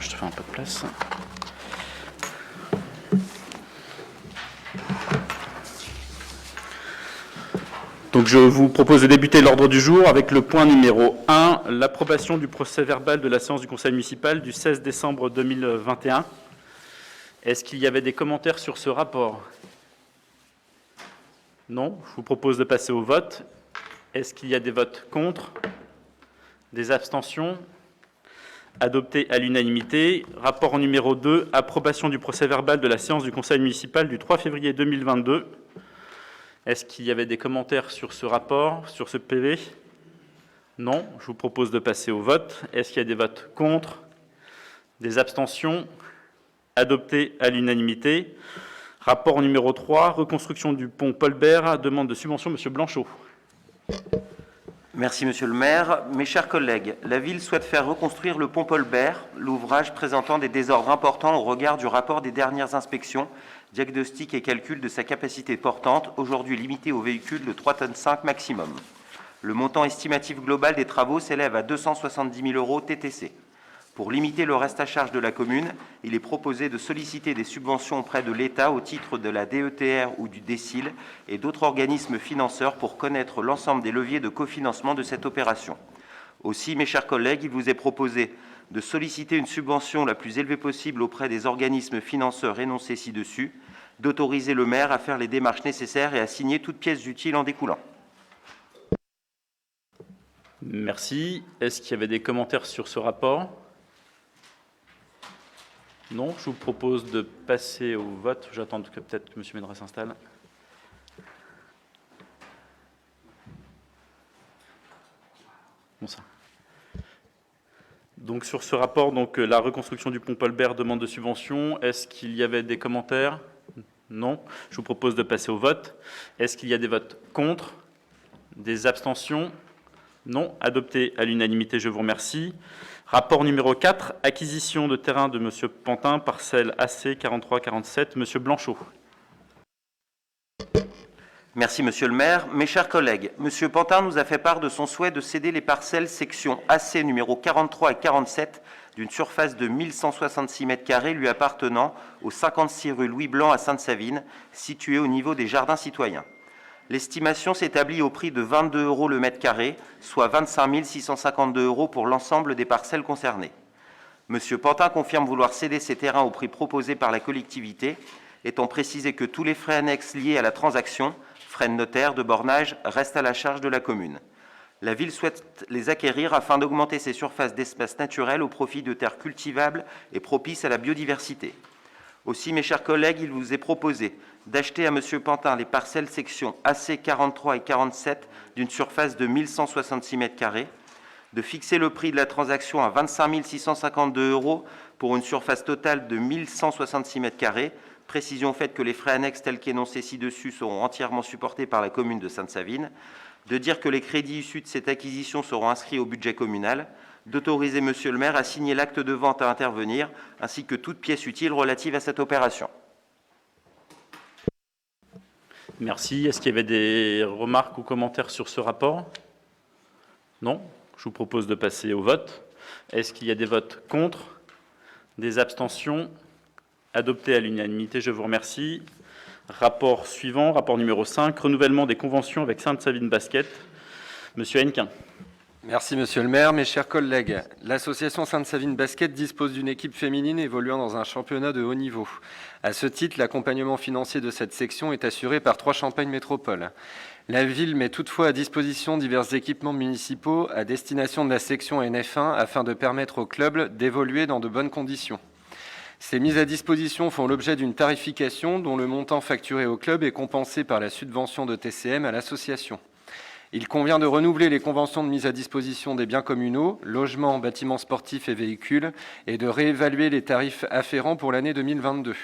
je te fais un peu de place. Donc je vous propose de débuter l'ordre du jour avec le point numéro 1, l'approbation du procès-verbal de la séance du Conseil municipal du 16 décembre 2021. Est-ce qu'il y avait des commentaires sur ce rapport? Non. Je vous propose de passer au vote. Est-ce qu'il y a des votes contre? Des abstentions? Adopté à l'unanimité. Rapport numéro 2, approbation du procès-verbal de la séance du Conseil municipal du 3 février 2022. Est-ce qu'il y avait des commentaires sur ce rapport, sur ce PV? Non. Je vous propose de passer au vote. Est-ce qu'il y a des votes contre? Des abstentions? Adopté à l'unanimité. Rapport numéro 3, reconstruction du pont Paul Bert, demande de subvention, Monsieur Blanchot. Merci Monsieur le maire. Mes chers collègues, la ville souhaite faire reconstruire le pont Paul Bert, l'ouvrage présentant des désordres importants au regard du rapport des dernières inspections, diagnostic et calcul de sa capacité portante, aujourd'hui limitée aux véhicules de 3,5 tonnes maximum. Le montant estimatif global des travaux s'élève à 270 000 € TTC. Pour limiter le reste à charge de la commune, il est proposé de solliciter des subventions auprès de l'État au titre de la DETR ou du DECIL et d'autres organismes financeurs pour connaître l'ensemble des leviers de cofinancement de cette opération. Aussi, mes chers collègues, il vous est proposé de solliciter une subvention la plus élevée possible auprès des organismes financeurs énoncés ci-dessus, d'autoriser le maire à faire les démarches nécessaires et à signer toute pièce utile en découlant. Merci. Est-ce qu'il y avait des commentaires sur ce rapport? Non. Je vous propose de passer au vote. J'attends que peut-être M. Médras s'installe. Bon, ça. Donc sur ce rapport, la reconstruction du pont Paul Bert, demande de subvention. Est-ce qu'il y avait des commentaires? Non. Je vous propose de passer au vote. Est-ce qu'il y a des votes contre? Des abstentions? Non. Adopté à l'unanimité, je vous remercie. Rapport numéro 4, acquisition de terrain de M. Pantin, parcelle AC 4347, M. Blanchot. Merci Monsieur le maire. Mes chers collègues, M. Pantin nous a fait part de son souhait de céder les parcelles section AC numéro 43 et 47 d'une surface de 1166 m² lui appartenant au 56 rue Louis Blanc à Sainte-Savine, situé au niveau des jardins citoyens. L'estimation s'établit au prix de 22 € le mètre carré, soit 25 652 € pour l'ensemble des parcelles concernées. M. Pantin confirme vouloir céder ces terrains au prix proposé par la collectivité, étant précisé que tous les frais annexes liés à la transaction, frais de notaire, de bornage, restent à la charge de la commune. La ville souhaite les acquérir afin d'augmenter ses surfaces d'espace naturel au profit de terres cultivables et propices à la biodiversité. Aussi, mes chers collègues, il vous est proposé d'acheter à M. Pantin les parcelles sections AC 43 et 47 d'une surface de 1166 m², de fixer le prix de la transaction à 25 652 € pour une surface totale de 1166 m², précision faite que les frais annexes tels qu'énoncés ci-dessus seront entièrement supportés par la commune de Sainte-Savine, de dire que les crédits issus de cette acquisition seront inscrits au budget communal, d'autoriser Monsieur le maire à signer l'acte de vente à intervenir, ainsi que toute pièce utile relative à cette opération. Merci. Est-ce qu'il y avait des remarques ou commentaires sur ce rapport? Non. Je vous propose de passer au vote. Est-ce qu'il y a des votes contre? Des abstentions? Adopté à l'unanimité, je vous remercie. Rapport suivant, rapport numéro 5, renouvellement des conventions avec Sainte-Savine Basket. Monsieur Hennequin. Merci Monsieur le maire, mes chers collègues. L'association Sainte-Savine Basket dispose d'une équipe féminine évoluant dans un championnat de haut niveau. À ce titre, l'accompagnement financier de cette section est assuré par 3 Champagne Métropole. La ville met toutefois à disposition divers équipements municipaux à destination de la section NF1 afin de permettre au club d'évoluer dans de bonnes conditions. Ces mises à disposition font l'objet d'une tarification dont le montant facturé au club est compensé par la subvention de TCM à l'association. Il convient de renouveler les conventions de mise à disposition des biens communaux, logements, bâtiments sportifs et véhicules, et de réévaluer les tarifs afférents pour l'année 2022.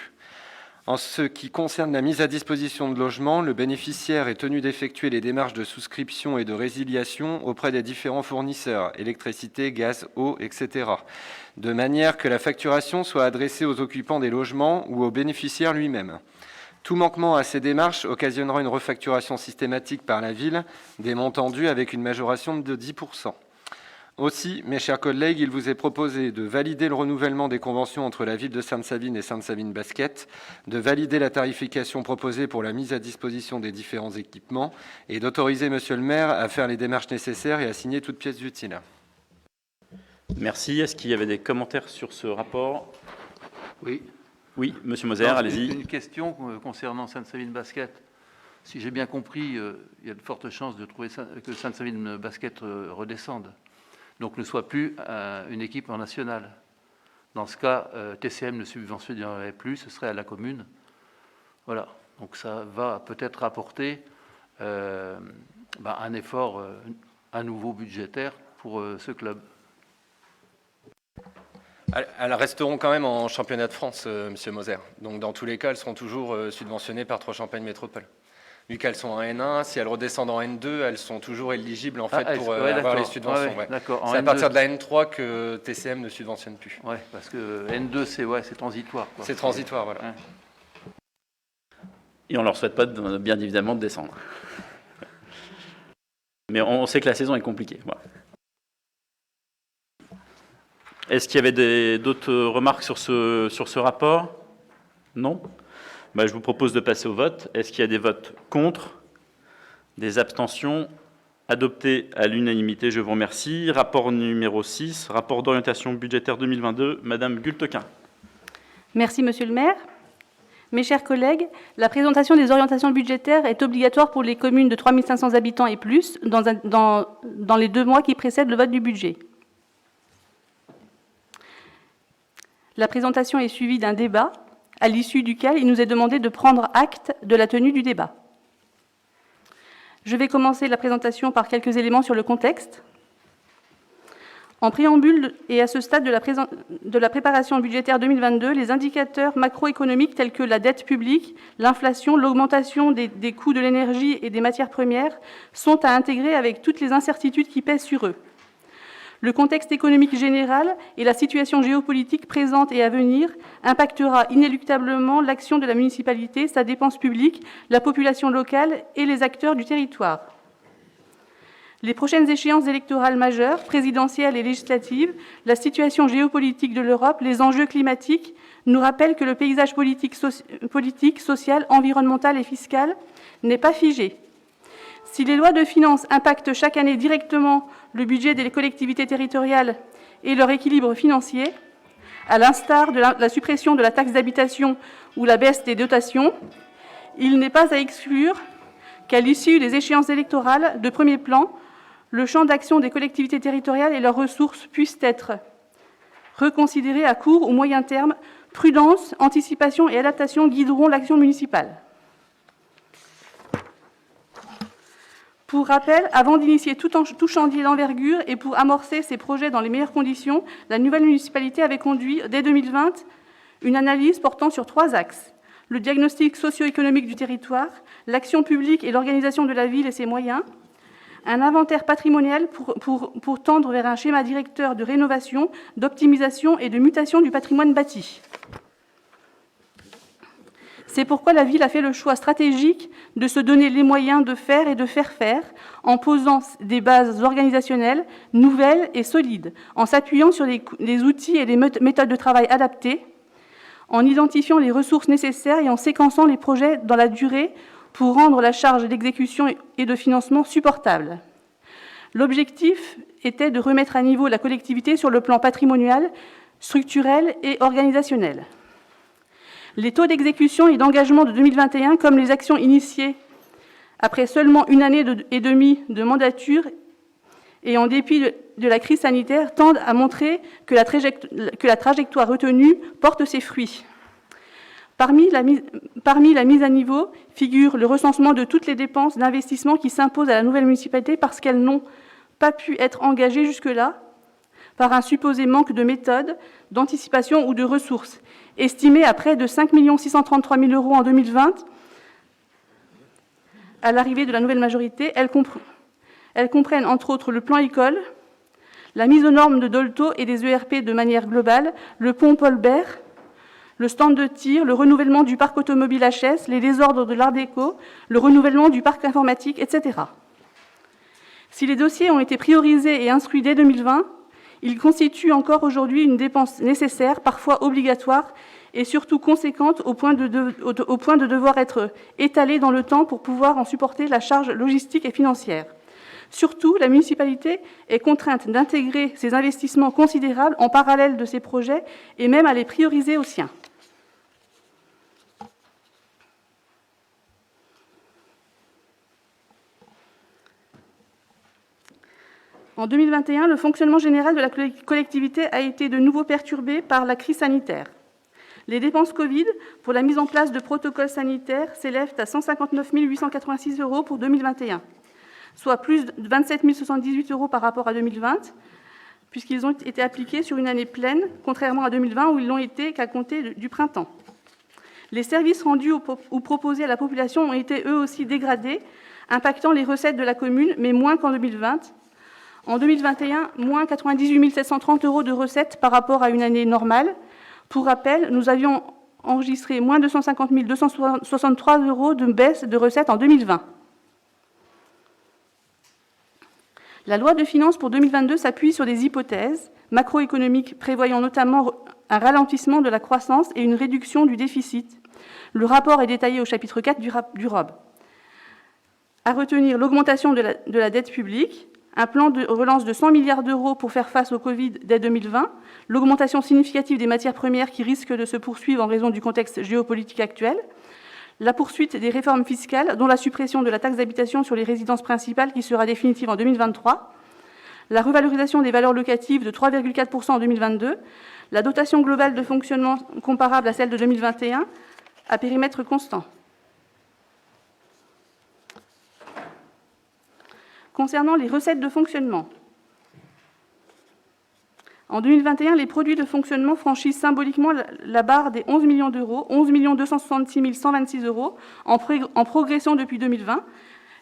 En ce qui concerne la mise à disposition de logements, le bénéficiaire est tenu d'effectuer les démarches de souscription et de résiliation auprès des différents fournisseurs, électricité, gaz, eau, etc., de manière que la facturation soit adressée aux occupants des logements ou au bénéficiaire lui-même. Tout manquement à ces démarches occasionnera une refacturation systématique par la ville des montants dus avec une majoration de 10%. Aussi, mes chers collègues, il vous est proposé de valider le renouvellement des conventions entre la ville de Sainte-Savine et Sainte-Savine Basket, de valider la tarification proposée pour la mise à disposition des différents équipements et d'autoriser monsieur le maire à faire les démarches nécessaires et à signer toutes pièces utiles. Merci. Est-ce qu'il y avait des commentaires sur ce rapport? Oui. Oui, monsieur Moser, Non, allez-y. Une question concernant Sainte-Savine Basket. Si j'ai bien compris, il y a de fortes chances de trouver que Sainte-Savine Basket redescende, donc ne soit plus une équipe en nationale. Dans ce cas, TCM ne subventionnerait plus, ce serait à la commune. Voilà, donc ça va peut-être apporter un effort à nouveau budgétaire pour ce club. Elles resteront quand même en championnat de France, monsieur Moser. Donc dans tous les cas, elles seront toujours subventionnées par 3 Champagne Métropole. Vu qu'elles sont en N1, si elles redescendent en N2, elles sont toujours éligibles en fait pour avoir les subventions. Ouais. C'est à partir de la N3 que TCM ne subventionne plus. Oui, parce que N2, c'est transitoire. C'est transitoire, voilà. Ouais. Et on ne leur souhaite pas, bien évidemment, de descendre. Mais on sait que la saison est compliquée. Voilà. Est-ce qu'il y avait d'autres remarques sur ce rapport? Non? Je vous propose de passer au vote. Est-ce qu'il y a des votes contre? Des abstentions? Adopté à l'unanimité, je vous remercie. Rapport numéro 6, rapport d'orientation budgétaire 2022, Madame Gultequin. Merci, Monsieur le maire. Mes chers collègues, la présentation des orientations budgétaires est obligatoire pour les communes de 3 500 habitants et plus dans les 2 mois qui précèdent le vote du budget. La présentation est suivie d'un débat, à l'issue duquel il nous est demandé de prendre acte de la tenue du débat. Je vais commencer la présentation par quelques éléments sur le contexte. En préambule et à ce stade de la préparation budgétaire 2022, les indicateurs macroéconomiques tels que la dette publique, l'inflation, l'augmentation des coûts de l'énergie et des matières premières sont à intégrer avec toutes les incertitudes qui pèsent sur eux. Le contexte économique général et la situation géopolitique présente et à venir impactera inéluctablement l'action de la municipalité, sa dépense publique, la population locale et les acteurs du territoire. Les prochaines échéances électorales majeures, présidentielles et législatives, la situation géopolitique de l'Europe, les enjeux climatiques nous rappellent que le paysage politique, social, environnemental et fiscal n'est pas figé. Si les lois de finances impactent chaque année directement le budget des collectivités territoriales et leur équilibre financier, à l'instar de la suppression de la taxe d'habitation ou la baisse des dotations, il n'est pas à exclure qu'à l'issue des échéances électorales de premier plan, le champ d'action des collectivités territoriales et leurs ressources puissent être reconsidérés à court ou moyen terme. Prudence, anticipation et adaptation guideront l'action municipale. Pour rappel, avant d'initier tout chantier d'envergure et pour amorcer ces projets dans les meilleures conditions, la nouvelle municipalité avait conduit, dès 2020, une analyse portant sur 3 axes. Le diagnostic socio-économique du territoire, l'action publique et l'organisation de la ville et ses moyens, un inventaire patrimonial pour tendre vers un schéma directeur de rénovation, d'optimisation et de mutation du patrimoine bâti. C'est pourquoi la ville a fait le choix stratégique de se donner les moyens de faire et de faire faire, en posant des bases organisationnelles nouvelles et solides, en s'appuyant sur des outils et des méthodes de travail adaptées, en identifiant les ressources nécessaires et en séquençant les projets dans la durée pour rendre la charge d'exécution et de financement supportable. L'objectif était de remettre à niveau la collectivité sur le plan patrimonial, structurel et organisationnel. Les taux d'exécution et d'engagement de 2021, comme les actions initiées après seulement 1 année et demie de mandature et en dépit de la crise sanitaire, tendent à montrer que la trajectoire retenue porte ses fruits. Parmi la mise à niveau figure le recensement de toutes les dépenses d'investissement qui s'imposent à la nouvelle municipalité parce qu'elles n'ont pas pu être engagées jusque-là par un supposé manque de méthode, d'anticipation ou de ressources, estimé à près de 5 633 000 € en 2020. À l'arrivée de la nouvelle majorité, elles comprennent entre autres le plan école, la mise aux normes de Dolto et des ERP de manière globale, le pont Paul Bert, le stand de tir, le renouvellement du parc automobile HS, les désordres de l'Art déco, le renouvellement du parc informatique, etc. Si les dossiers ont été priorisés et instruits dès 2020, ils constituent encore aujourd'hui une dépense nécessaire, parfois obligatoire, et surtout conséquente au point de devoir être étalée dans le temps pour pouvoir en supporter la charge logistique et financière. Surtout, la municipalité est contrainte d'intégrer ces investissements considérables en parallèle de ses projets et même à les prioriser aux siens. En 2021, le fonctionnement général de la collectivité a été de nouveau perturbé par la crise sanitaire. Les dépenses Covid pour la mise en place de protocoles sanitaires s'élèvent à 159 886 € pour 2021, soit plus de 27 078 € par rapport à 2020, puisqu'ils ont été appliqués sur une année pleine, contrairement à 2020 où ils l'ont été qu'à compter du printemps. Les services rendus ou proposés à la population ont été eux aussi dégradés, impactant les recettes de la commune, mais moins qu'en 2020. En 2021, moins 98 730 € de recettes par rapport à une année normale. Pour rappel, nous avions enregistré moins 250 263 € de baisse de recettes en 2020. La loi de finances pour 2022 s'appuie sur des hypothèses macroéconomiques prévoyant notamment un ralentissement de la croissance et une réduction du déficit. Le rapport est détaillé au chapitre 4 du ROB. À retenir l'augmentation de la dette publique, un plan de relance de 100 milliards d'euros pour faire face au Covid dès 2020, l'augmentation significative des matières premières qui risque de se poursuivre en raison du contexte géopolitique actuel, la poursuite des réformes fiscales, dont la suppression de la taxe d'habitation sur les résidences principales qui sera définitive en 2023, la revalorisation des valeurs locatives de 3,4 % en 2022, la dotation globale de fonctionnement comparable à celle de 2021, à périmètre constant. Concernant les recettes de fonctionnement, en 2021, les produits de fonctionnement franchissent symboliquement la barre des 11 millions d'euros, 11 266 126 € en progression depuis 2020.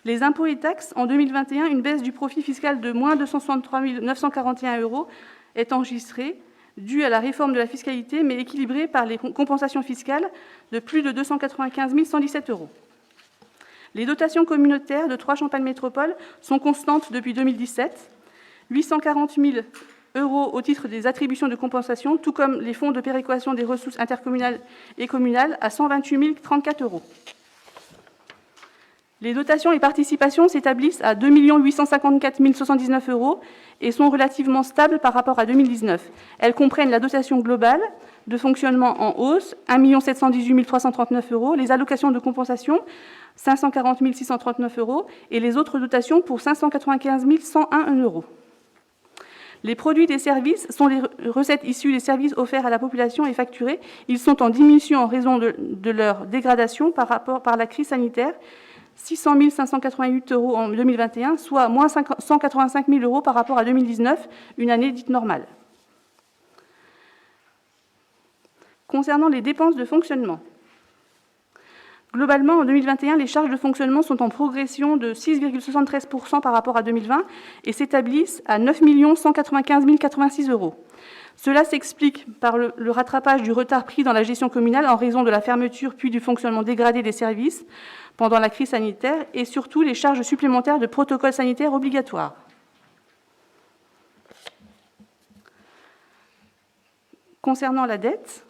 Les impôts et taxes, en 2021, une baisse du profit fiscal de moins 263 941 € est enregistrée, due à la réforme de la fiscalité, mais équilibrée par les compensations fiscales de plus de 295 117 €. Les dotations communautaires de 3 Champagne Métropole sont constantes depuis 2017, 840 000 € au titre des attributions de compensation, tout comme les fonds de péréquation des ressources intercommunales et communales à 128 034 €. Les dotations et participations s'établissent à 2 854 079 € et sont relativement stables par rapport à 2019. Elles comprennent la dotation globale de fonctionnement en hausse, 1 718 339 €, les allocations de compensation, 540 639 €, et les autres dotations pour 595 101 €. Les produits des services sont les recettes issues des services offerts à la population et facturés. Ils sont en diminution en raison de leur dégradation par la crise sanitaire, 600 588 € en 2021, soit moins 185 000 € par rapport à 2019, une année dite normale. Concernant les dépenses de fonctionnement, globalement, en 2021, les charges de fonctionnement sont en progression de 6,73 % par rapport à 2020 et s'établissent à 9 195 086 €. Cela s'explique par le rattrapage du retard pris dans la gestion communale en raison de la fermeture puis du fonctionnement dégradé des services pendant la crise sanitaire et surtout les charges supplémentaires de protocoles sanitaires obligatoires. Concernant la dette,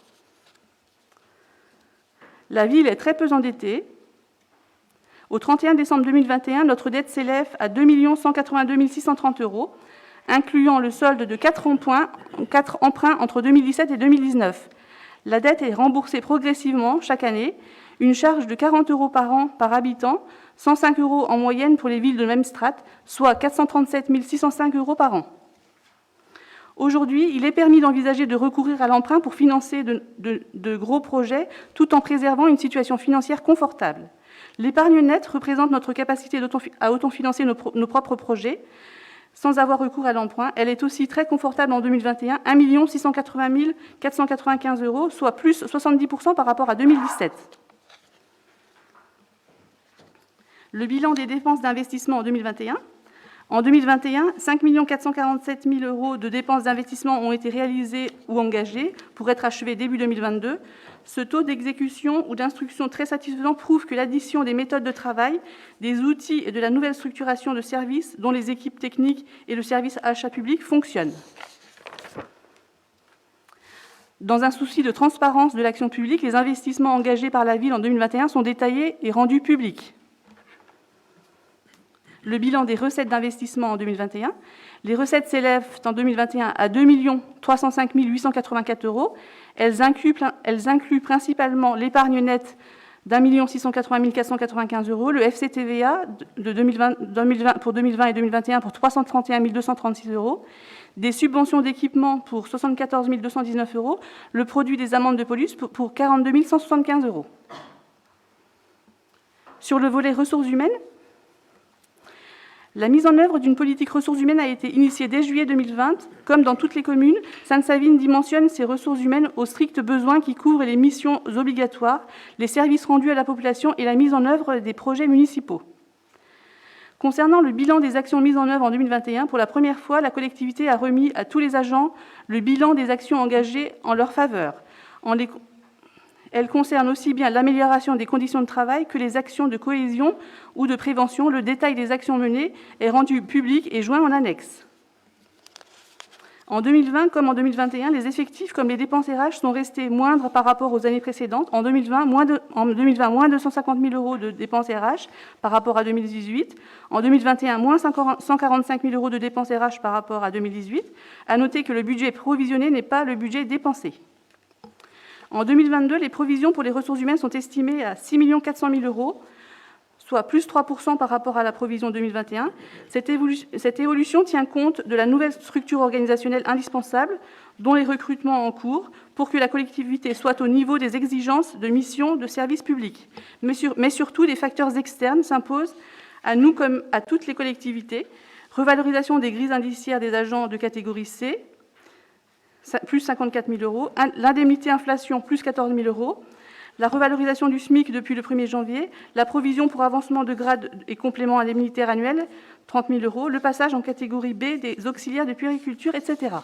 la ville est très peu endettée. Au 31 décembre 2021, notre dette s'élève à 2 182 630 €, incluant le solde de 4 emprunts entre 2017 et 2019. La dette est remboursée progressivement chaque année, une charge de 40 € par an par habitant, 105 € en moyenne pour les villes de même strate, soit 437 605 € par an. Aujourd'hui, il est permis d'envisager de recourir à l'emprunt pour financer de gros projets, tout en préservant une situation financière confortable. L'épargne nette représente notre capacité à autofinancer nos propres projets, sans avoir recours à l'emprunt. Elle est aussi très confortable en 2021, 1 680 495 €, soit plus 70 % par rapport à 2017. Le bilan des dépenses d'investissement en 2021. En 2021, 5 447 000 € de dépenses d'investissement ont été réalisées ou engagées pour être achevées début 2022. Ce taux d'exécution ou d'instruction très satisfaisant prouve que l'addition des méthodes de travail, des outils et de la nouvelle structuration de services dont les équipes techniques et le service achat public fonctionnent. Dans un souci de transparence de l'action publique, les investissements engagés par la ville en 2021 sont détaillés et rendus publics. Le bilan des recettes d'investissement en 2021. Les recettes s'élèvent en 2021 à 2 305 884 €. Elles incluent principalement l'épargne nette d'1 680 495 €, le FCTVA pour 2020 et 2021 pour 331 236 €, des subventions d'équipement pour 74 219 €, le produit des amendes de police pour 42 175 €. Sur le volet ressources humaines, la mise en œuvre d'une politique ressources humaines a été initiée dès juillet 2020. Comme dans toutes les communes, Sainte-Savine dimensionne ses ressources humaines aux stricts besoins qui couvrent les missions obligatoires, les services rendus à la population et la mise en œuvre des projets municipaux. Concernant le bilan des actions mises en œuvre en 2021, pour la première fois, la collectivité a remis à tous les agents le bilan des actions engagées en leur faveur. Elle concerne aussi bien l'amélioration des conditions de travail que les actions de cohésion ou de prévention. Le détail des actions menées est rendu public et joint en annexe. En 2020 comme en 2021, les effectifs comme les dépenses RH sont restés moindres par rapport aux années précédentes. En 2020, moins de 150 000 € de dépenses RH par rapport à 2018. En 2021, moins 145 000 € de dépenses RH par rapport à 2018. À noter que le budget provisionné n'est pas le budget dépensé. En 2022, les provisions pour les ressources humaines sont estimées à 6 400 000 €, soit plus 3% par rapport à la provision 2021. Cette évolution tient compte de la nouvelle structure organisationnelle indispensable, dont les recrutements en cours, pour que la collectivité soit au niveau des exigences de mission de service public. Mais surtout, des facteurs externes s'imposent à nous comme à toutes les collectivités. Revalorisation des grilles indiciaires des agents de catégorie C, plus 54 000 €, l'indemnité inflation, plus 14 000 €, la revalorisation du SMIC depuis le 1er janvier, la provision pour avancement de grade et complément indemnitaire annuel, 30 000 €, le passage en catégorie B des auxiliaires de puériculture, etc.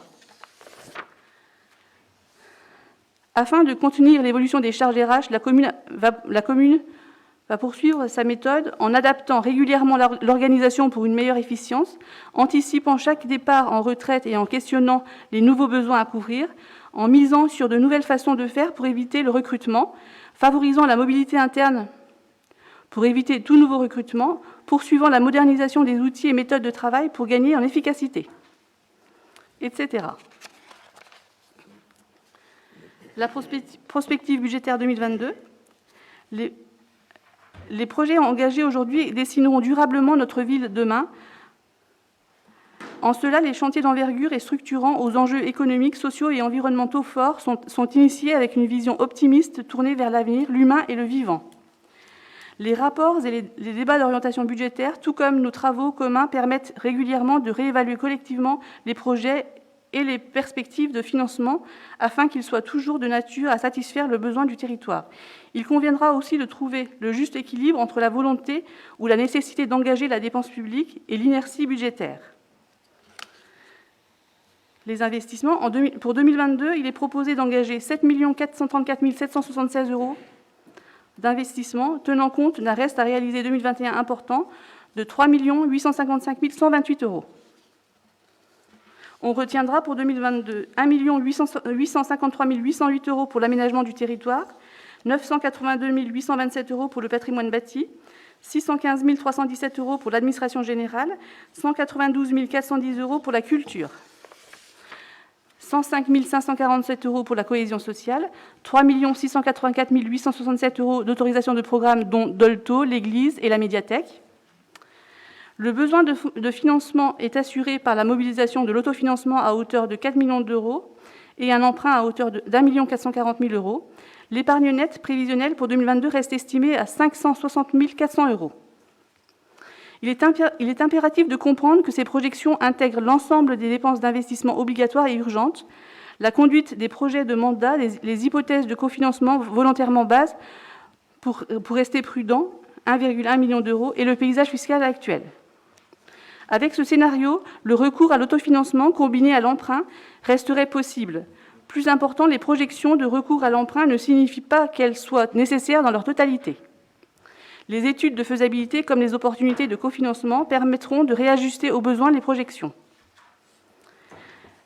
Afin de contenir l'évolution des charges RH, la commune va poursuivre sa méthode en adaptant régulièrement l'organisation pour une meilleure efficience, anticipant chaque départ en retraite et en questionnant les nouveaux besoins à couvrir, en misant sur de nouvelles façons de faire pour éviter le recrutement, favorisant la mobilité interne pour éviter tout nouveau recrutement, poursuivant la modernisation des outils et méthodes de travail pour gagner en efficacité, etc. La prospective budgétaire 2022. Les projets engagés aujourd'hui dessineront durablement notre ville demain. En cela, les chantiers d'envergure et structurants aux enjeux économiques, sociaux et environnementaux forts sont initiés avec une vision optimiste tournée vers l'avenir, l'humain et le vivant. Les rapports et les débats d'orientation budgétaire, tout comme nos travaux communs, permettent régulièrement de réévaluer collectivement les projets et les perspectives de financement afin qu'ils soient toujours de nature à satisfaire le besoin du territoire. Il conviendra aussi de trouver le juste équilibre entre la volonté ou la nécessité d'engager la dépense publique et l'inertie budgétaire. Les investissements. Pour 2022, il est proposé d'engager 7 434 776 € d'investissement, tenant compte d'un reste à réaliser 2021 important de 3 855 128 €. On retiendra pour 2022 1 853 808 € pour l'aménagement du territoire, 982 827 € pour le patrimoine bâti, 615 317 € pour l'administration générale, 192 410 € pour la culture, 105 547 € pour la cohésion sociale, 3 684 867 € d'autorisation de programme, dont Dolto, l'église et la médiathèque. Le besoin de financement est assuré par la mobilisation de l'autofinancement à hauteur de 4 millions d'euros et un emprunt à hauteur d'1 440 000 €. L'épargne nette prévisionnelle pour 2022 reste estimée à 560 400 €. Il est impératif de comprendre que ces projections intègrent l'ensemble des dépenses d'investissement obligatoires et urgentes, la conduite des projets de mandat, les hypothèses de cofinancement volontairement basses pour rester prudent, 1,1 million d'euros, et le paysage fiscal actuel. Avec ce scénario, le recours à l'autofinancement combiné à l'emprunt resterait possible. Plus important, les projections de recours à l'emprunt ne signifient pas qu'elles soient nécessaires dans leur totalité. Les études de faisabilité comme les opportunités de cofinancement permettront de réajuster aux besoins les projections.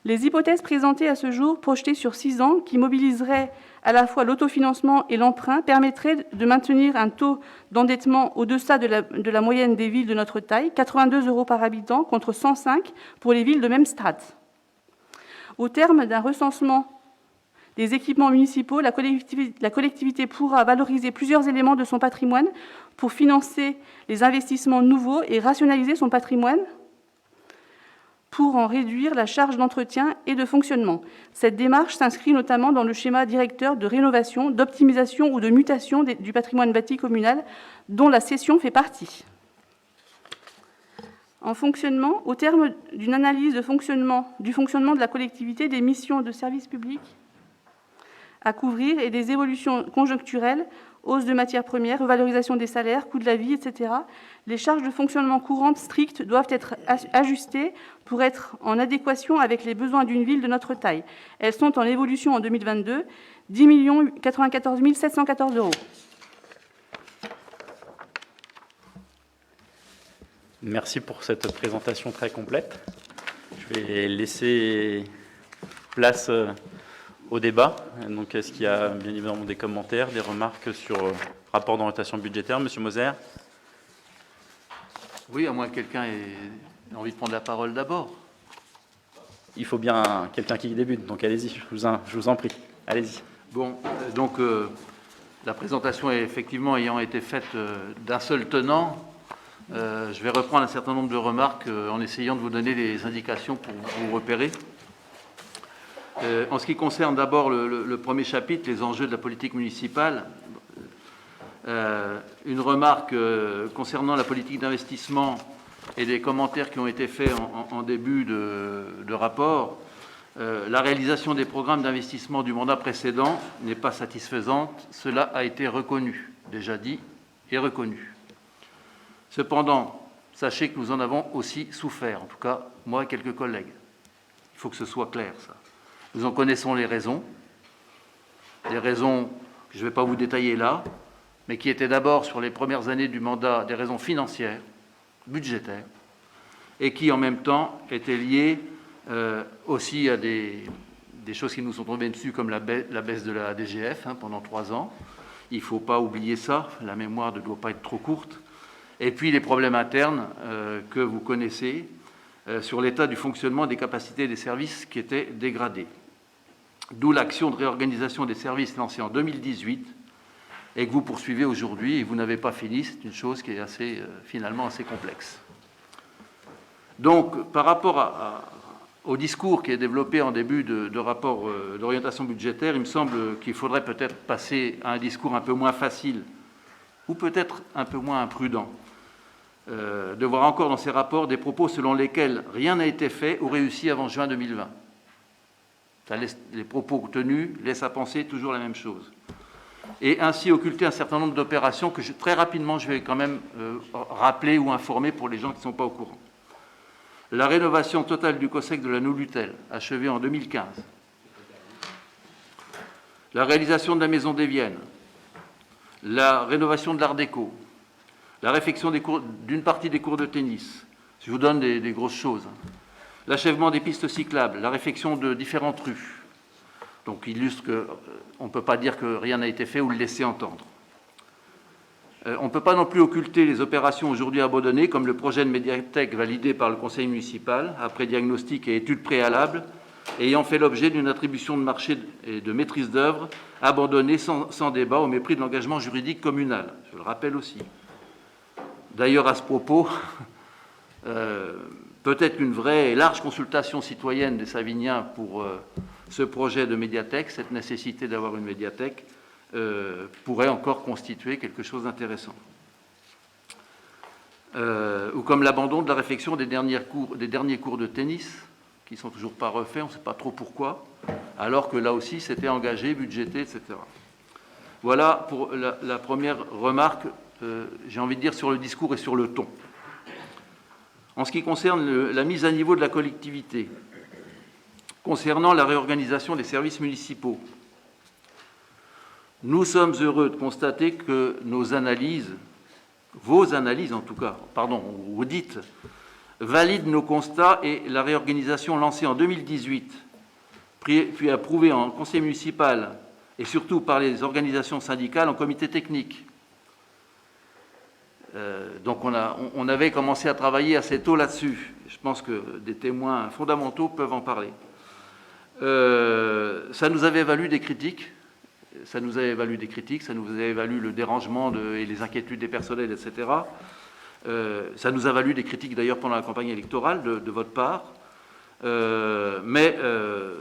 Les hypothèses présentées à ce jour, projetées sur 6 ans, qui mobiliseraient à la fois l'autofinancement et l'emprunt, permettraient de maintenir un taux d'endettement au-deçà de la moyenne des villes de notre taille, 82 € par habitant contre 105 pour les villes de même strate. Au terme d'un recensement des équipements municipaux, la collectivité pourra valoriser plusieurs éléments de son patrimoine pour financer les investissements nouveaux et rationaliser son patrimoine pour en réduire la charge d'entretien et de fonctionnement. Cette démarche s'inscrit notamment dans le schéma directeur de rénovation, d'optimisation ou de mutation du patrimoine bâti communal dont la cession fait partie. En fonctionnement, au terme d'une analyse du fonctionnement de la collectivité, des missions de service public à couvrir et des évolutions conjoncturelles, hausse de matières premières, revalorisation des salaires, coût de la vie, etc., les charges de fonctionnement courantes strictes doivent être ajustées pour être en adéquation avec les besoins d'une ville de notre taille. Elles sont en évolution en 2022, 10 094 714 €. Merci pour cette présentation très complète. Je vais laisser place au débat. Donc, est-ce qu'il y a bien évidemment des commentaires, des remarques sur le rapport d'orientation budgétaire? Monsieur Moser. Oui, à moins que quelqu'un ait envie de prendre la parole d'abord. Il faut bien quelqu'un qui débute, donc allez-y, je vous en prie. Allez-y. Bon, donc la présentation est effectivement ayant été faite d'un seul tenant. Je vais reprendre un certain nombre de remarques en essayant de vous donner des indications pour vous repérer. En ce qui concerne d'abord le premier chapitre, les enjeux de la politique municipale, une remarque concernant la politique d'investissement et des commentaires qui ont été faits en début de rapport. La réalisation des programmes d'investissement du mandat précédent n'est pas satisfaisante. Cela a été reconnu, déjà dit et reconnu. Cependant, sachez que nous en avons aussi souffert, en tout cas moi et quelques collègues. Il faut que ce soit clair, ça. Nous en connaissons les raisons que je ne vais pas vous détailler là, mais qui étaient d'abord sur les premières années du mandat des raisons financières, budgétaires, et qui en même temps étaient liées aussi à des choses qui nous sont tombées dessus, comme la baisse de la DGF pendant 3 ans. Il ne faut pas oublier ça, la mémoire ne doit pas être trop courte. Et puis les problèmes internes que vous connaissez sur l'état du fonctionnement des capacités des services qui étaient dégradés. D'où l'action de réorganisation des services lancée en 2018 et que vous poursuivez aujourd'hui et vous n'avez pas fini. C'est une chose qui est finalement assez complexe. Donc, par rapport au discours qui est développé en début de rapport d'orientation budgétaire, il me semble qu'il faudrait peut-être passer à un discours un peu moins facile ou peut-être un peu moins imprudent. De voir encore dans ces rapports des propos selon lesquels rien n'a été fait ou réussi avant juin 2020. Les propos tenus laissent à penser toujours la même chose. Et ainsi occulter un certain nombre d'opérations que très rapidement je vais quand même rappeler ou informer pour les gens qui ne sont pas au courant. La rénovation totale du COSEC de la Nouloutel, achevée en 2015. La réalisation de la Maison des Viennes. La rénovation de l'Art déco. La réfection d'une partie des cours de tennis. Je vous donne des grosses choses. L'achèvement des pistes cyclables, la réfection de différentes rues. Donc, illustre qu'on ne peut pas dire que rien n'a été fait ou le laisser entendre. On ne peut pas non plus occulter les opérations aujourd'hui abandonnées, comme le projet de médiathèque validé par le conseil municipal, après diagnostic et études préalables, ayant fait l'objet d'une attribution de marché et de maîtrise d'œuvre abandonnée sans débat au mépris de l'engagement juridique communal. Je le rappelle aussi. D'ailleurs, à ce propos, peut-être qu'une vraie et large consultation citoyenne des Saviniens pour ce projet de médiathèque, cette nécessité d'avoir une médiathèque, pourrait encore constituer quelque chose d'intéressant. Ou comme l'abandon de la réflexion des derniers cours de tennis, qui ne sont toujours pas refaits, on ne sait pas trop pourquoi, alors que là aussi c'était engagé, budgété, etc. Voilà pour la première remarque, j'ai envie de dire, sur le discours et sur le ton. En ce qui concerne la mise à niveau de la collectivité, concernant la réorganisation des services municipaux, nous sommes heureux de constater que nos analyses, vos analyses en tout cas, pardon, vous dites, valident nos constats et la réorganisation lancée en 2018, puis approuvée en conseil municipal et surtout par les organisations syndicales en comité technique. Donc on avait commencé à travailler assez tôt là-dessus. Je pense que des témoins fondamentaux peuvent en parler. Ça nous avait valu des critiques. Ça nous avait valu le dérangement et les inquiétudes des personnels, etc. Ça nous a valu des critiques d'ailleurs pendant la campagne électorale de votre part. Mais je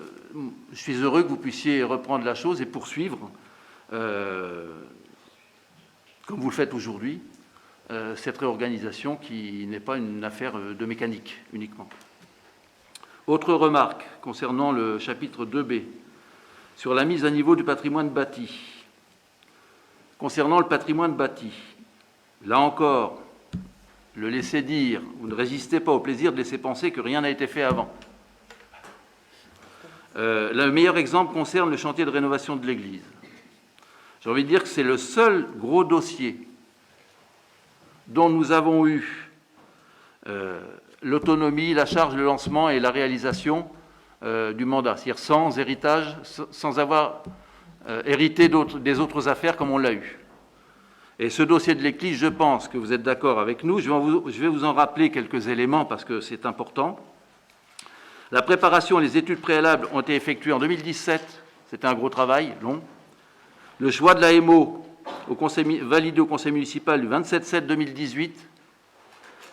suis heureux que vous puissiez reprendre la chose et poursuivre, comme vous le faites aujourd'hui, cette réorganisation qui n'est pas une affaire de mécanique uniquement. Autre remarque concernant le chapitre 2B, sur la mise à niveau du patrimoine bâti. Concernant le patrimoine bâti, là encore, le laisser dire, vous ne résistez pas au plaisir de laisser penser que rien n'a été fait avant. Le meilleur exemple concerne le chantier de rénovation de l'église. J'ai envie de dire que c'est le seul gros dossier dont nous avons eu l'autonomie, la charge, le lancement et la réalisation du mandat, c'est-à-dire sans héritage, sans avoir hérité des autres affaires comme on l'a eu. Et ce dossier de l'église, je pense que vous êtes d'accord avec nous. Je vais vous en rappeler quelques éléments parce que c'est important. La préparation et les études préalables ont été effectuées en 2017. C'était un gros travail, long. Le choix de la MO validé au conseil municipal du 27/7/2018.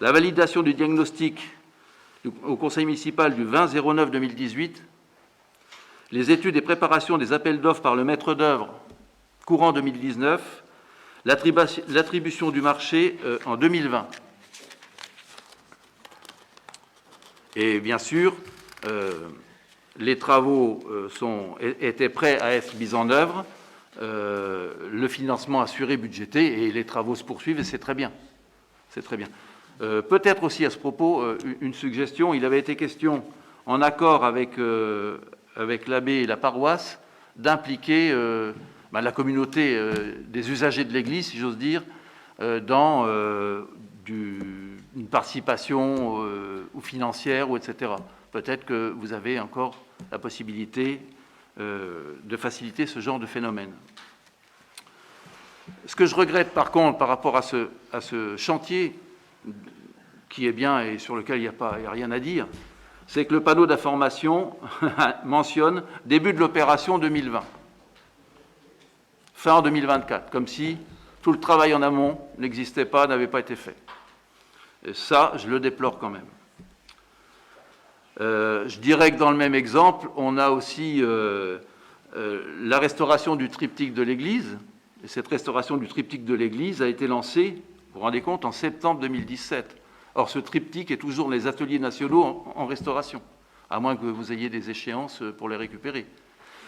La validation du diagnostic au conseil municipal du 20/09/2018. Les études et préparations des appels d'offres par le maître d'œuvre courant 2019. L'attribution du marché en 2020. Et bien sûr, les travaux étaient prêts à être mis en œuvre, le financement assuré, budgété, et les travaux se poursuivent, et c'est très bien. C'est très bien. Peut-être aussi à ce propos, une suggestion. Il avait été question, en accord avec l'abbé et la paroisse, d'impliquer la communauté des usagers de l'Église, si j'ose dire, dans une participation ou financière, ou etc. Peut-être que vous avez encore la possibilité de faciliter ce genre de phénomène. Ce que je regrette par contre par rapport à ce chantier, qui est bien et sur lequel il n'y a rien à dire, c'est que le panneau d'information mentionne début de l'opération 2020. Fin en 2024, comme si tout le travail en amont n'existait pas, n'avait pas été fait. Et ça, je le déplore quand même. Je dirais que dans le même exemple, on a aussi la restauration du triptyque de l'Église. Et cette restauration du triptyque de l'Église a été lancée, vous vous rendez compte, en septembre 2017. Or, ce triptyque est toujours les ateliers nationaux en restauration, à moins que vous ayez des échéances pour les récupérer.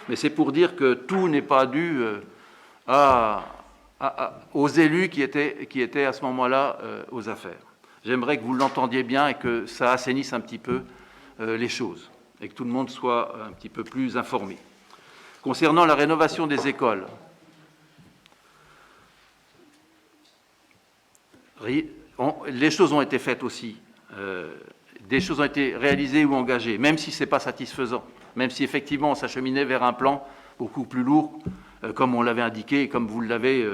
Mais c'est pour dire que tout n'est pas dû aux élus qui étaient à ce moment-là aux affaires. J'aimerais que vous l'entendiez bien et que ça assainisse un petit peu les choses et que tout le monde soit un petit peu plus informé. Concernant la rénovation des écoles, les choses ont été faites aussi. Des choses ont été réalisées ou engagées, même si ce n'est pas satisfaisant, même si effectivement on s'acheminait vers un plan beaucoup plus lourd, comme on l'avait indiqué et comme vous l'avez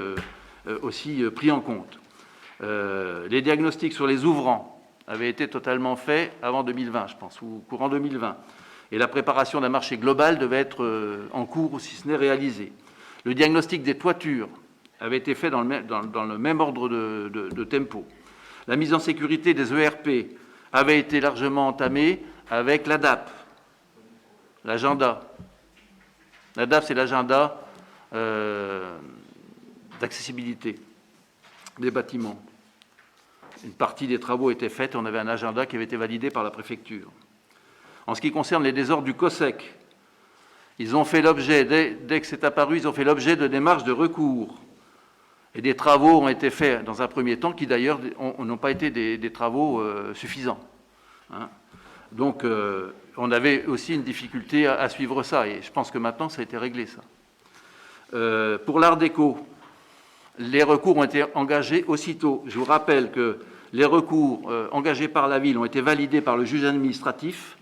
aussi pris en compte. Les diagnostics sur les ouvrants avaient été totalement faits avant 2020, je pense, ou courant 2020. Et la préparation d'un marché global devait être en cours, ou si ce n'est réalisée. Le diagnostic des toitures avait été fait dans le même ordre de tempo. La mise en sécurité des ERP avait été largement entamée avec l'ADAP, l'agenda. L'ADAP, c'est l'agenda d'accessibilité des bâtiments. Une partie des travaux était faite et on avait un agenda qui avait été validé par la préfecture. En ce qui concerne les désordres du COSEC, ils ont fait l'objet, dès que c'est apparu, ils ont fait l'objet de démarches de recours. Et des travaux ont été faits dans un premier temps qui d'ailleurs n'ont pas été des travaux suffisants. hein. Donc, on avait aussi une difficulté à suivre ça, et je pense que maintenant, ça a été réglé, ça. Pour l'Art déco, les recours ont été engagés aussitôt. Je vous rappelle que les recours engagés par la ville ont été validés par le juge administratif,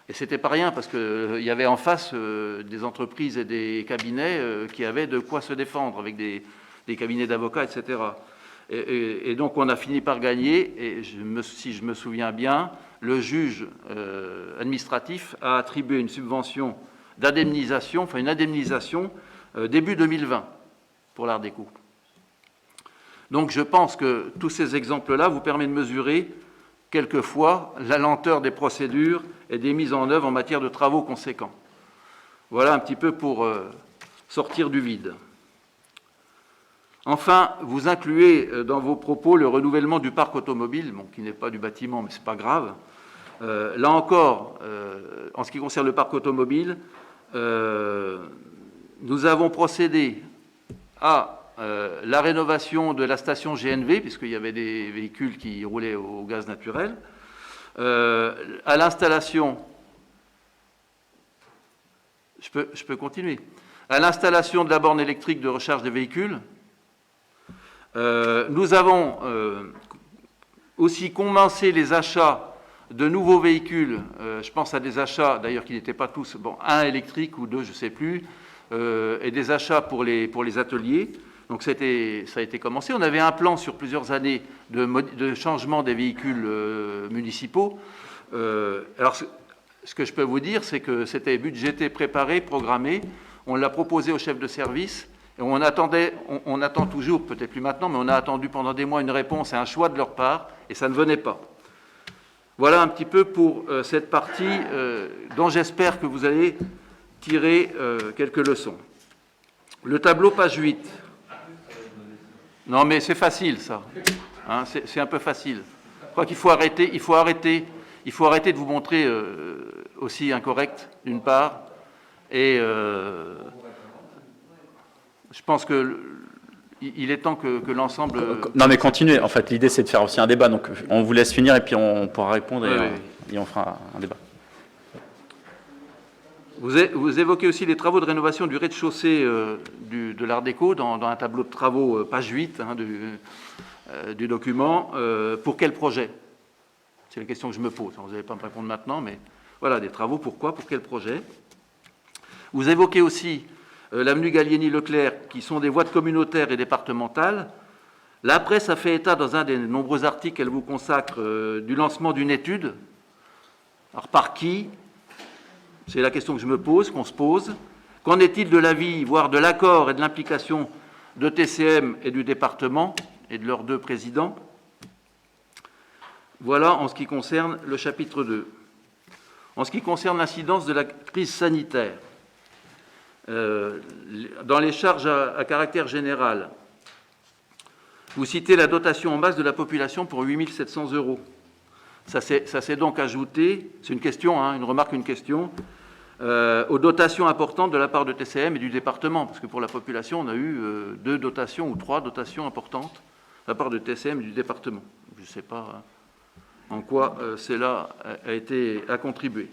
et c'était pas rien, parce qu'il y avait en face des entreprises et des cabinets qui avaient de quoi se défendre, avec des cabinets d'avocats, etc. Et donc, on a fini par gagner, et si je me souviens bien, le juge administratif a attribué une subvention d'indemnisation, enfin une indemnisation début 2020 pour l'Art déco. Donc je pense que tous ces exemples-là vous permettent de mesurer quelquefois la lenteur des procédures et des mises en œuvre en matière de travaux conséquents. Voilà un petit peu pour sortir du vide. Enfin, vous incluez dans vos propos le renouvellement du parc automobile, bon, qui n'est pas du bâtiment, mais ce n'est pas grave. Là encore, en ce qui concerne le parc automobile, nous avons procédé à la rénovation de la station GNV, puisqu'il y avait des véhicules qui roulaient au gaz naturel, à l'installation, je peux continuer, à l'installation de la borne électrique de recharge des véhicules. Nous avons aussi commencé les achats de nouveaux véhicules, je pense à des achats, d'ailleurs qui n'étaient pas tous, bon, un électrique ou deux, je ne sais plus, et des achats pour les ateliers. Donc ça a été commencé. On avait un plan sur plusieurs années de changement des véhicules municipaux. Alors ce que je peux vous dire, c'est que c'était budgété, préparé, programmé. On l'a proposé au chef de service. Et on attend toujours, peut-être plus maintenant, mais on a attendu pendant des mois une réponse et un choix de leur part, et ça ne venait pas. Voilà un petit peu pour cette partie dont j'espère que vous allez tirer quelques leçons. Le tableau, page 8. Non, mais c'est facile, ça. Hein, c'est un peu facile. Je crois qu'il faut arrêter de vous montrer aussi incorrect, d'une part, et je pense qu'il est temps que l'ensemble... Non, mais continuez. En fait, l'idée, c'est de faire aussi un débat. Donc, on vous laisse finir et puis on pourra répondre et on fera un débat. Vous évoquez aussi les travaux de rénovation du rez-de-chaussée de l'Art déco dans un tableau de travaux, page 8 hein, du document. Pour quel projet? C'est la question que je me pose. Vous n'allez pas me répondre maintenant, mais voilà, des travaux, pourquoi? Pour quel projet? Vous évoquez aussi l'avenue Gallieni-Leclerc, qui sont des voies communautaires et départementales. La presse a fait état, dans un des nombreux articles qu'elle vous consacre, du lancement d'une étude. Alors, par qui? C'est la question que je me pose, qu'on se pose. Qu'en est-il de l'avis, voire de l'accord et de l'implication de TCM et du département et de leurs deux présidents? Voilà en ce qui concerne le chapitre 2. En ce qui concerne l'incidence de la crise sanitaire, dans les charges à caractère général, vous citez la dotation en masse de la population pour 8 700 €. Ça s'est donc ajouté, c'est une question, hein, une remarque, une question, aux dotations importantes de la part de TCM et du département, parce que pour la population, on a eu 2 dotations ou 3 dotations importantes de la part de TCM et du département. Je ne sais pas en quoi cela a contribué.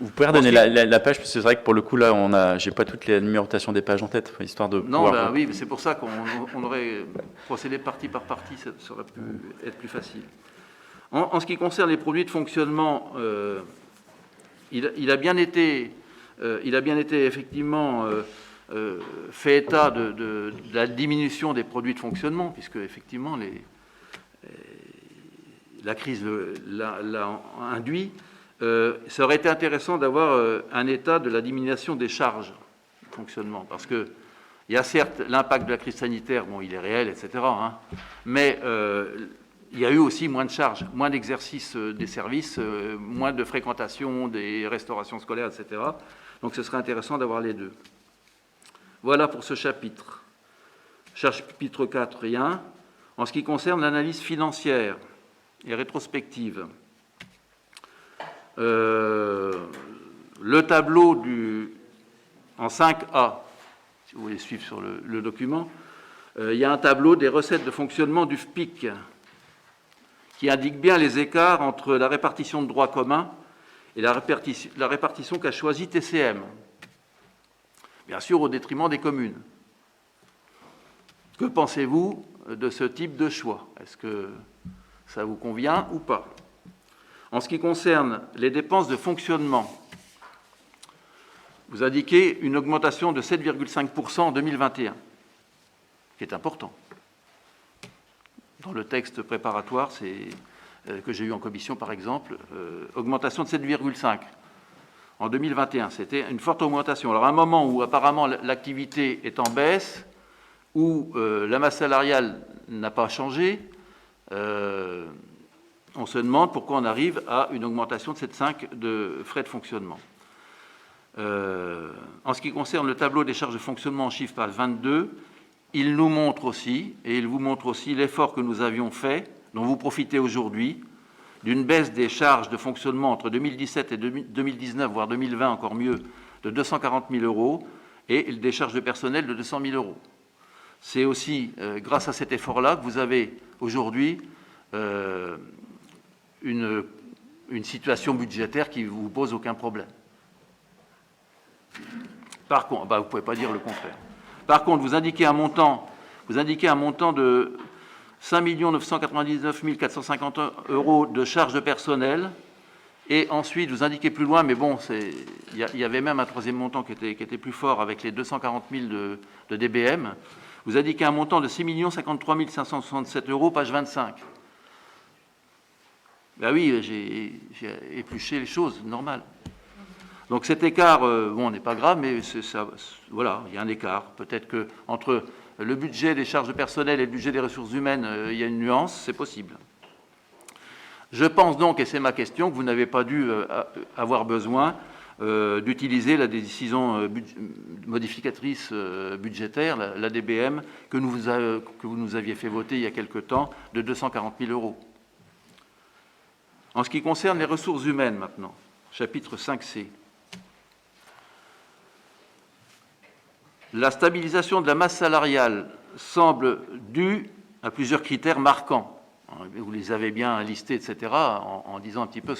Vous pouvez redonner la page, parce que c'est vrai que pour le coup, là, j'ai pas toutes les numérotations des pages en tête, histoire de non, pouvoir... oui, mais c'est pour ça qu'on aurait procédé partie par partie, ça aurait pu être plus facile. En ce qui concerne les produits de fonctionnement, il a bien été effectivement fait état de la diminution des produits de fonctionnement, puisque effectivement la crise l'a induit. Ça aurait été intéressant d'avoir un état de la diminution des charges de fonctionnement, parce que il y a certes l'impact de la crise sanitaire, bon, il est réel, etc., hein, mais il y a eu aussi moins de charges, moins d'exercice des services, moins de fréquentation des restaurations scolaires, etc. Donc ce serait intéressant d'avoir les deux. Voilà pour ce chapitre. Chapitre 4, rien. En ce qui concerne l'analyse financière et rétrospective, le tableau en 5A, si vous voulez suivre sur le document, il y a un tableau des recettes de fonctionnement du FPIC qui indique bien les écarts entre la répartition de droits communs et la répartition qu'a choisie TCM, bien sûr au détriment des communes. Que pensez-vous de ce type de choix? Est-ce que ça vous convient ou pas? En ce qui concerne les dépenses de fonctionnement, vous indiquez une augmentation de 7,5% en 2021, qui est important. Dans le texte préparatoire que j'ai eu en commission, par exemple, augmentation de 7,5%. En 2021, c'était une forte augmentation. Alors, à un moment où apparemment l'activité est en baisse, où la masse salariale n'a pas changé, on se demande pourquoi on arrive à une augmentation de 7,5% de frais de fonctionnement. En ce qui concerne le tableau des charges de fonctionnement en chiffre page 22, il nous montre aussi, et il vous montre aussi l'effort que nous avions fait, dont vous profitez aujourd'hui, d'une baisse des charges de fonctionnement entre 2017 et 2019, voire 2020 encore mieux, de 240 000 euros, et des charges de personnel de 200 000 euros. C'est aussi grâce à cet effort-là que vous avez aujourd'hui une situation budgétaire qui ne vous pose aucun problème. Par contre, vous ne pouvez pas dire le contraire. Par contre, vous indiquez un montant de 5 999 450 euros de charges de personnel, et ensuite vous indiquez plus loin, mais bon, il y avait même un troisième montant qui était plus fort avec les 240 000 de DBM. Vous indiquez un montant de 6 53 567 euros, page 25. Ben oui, j'ai épluché les choses, normal. Donc cet écart, bon, n'est pas grave, mais voilà, il y a un écart. Peut-être que entre le budget des charges de personnel et le budget des ressources humaines, il y a une nuance, c'est possible. Je pense donc, et c'est ma question, que vous n'avez pas dû avoir besoin d'utiliser la décision modificatrice budgétaire, la DBM, que vous nous aviez fait voter il y a quelque temps, de 240 000 euros. En ce qui concerne les ressources humaines maintenant, chapitre 5C, la stabilisation de la masse salariale semble due à plusieurs critères marquants. Vous les avez bien listés, etc., en disant un petit peu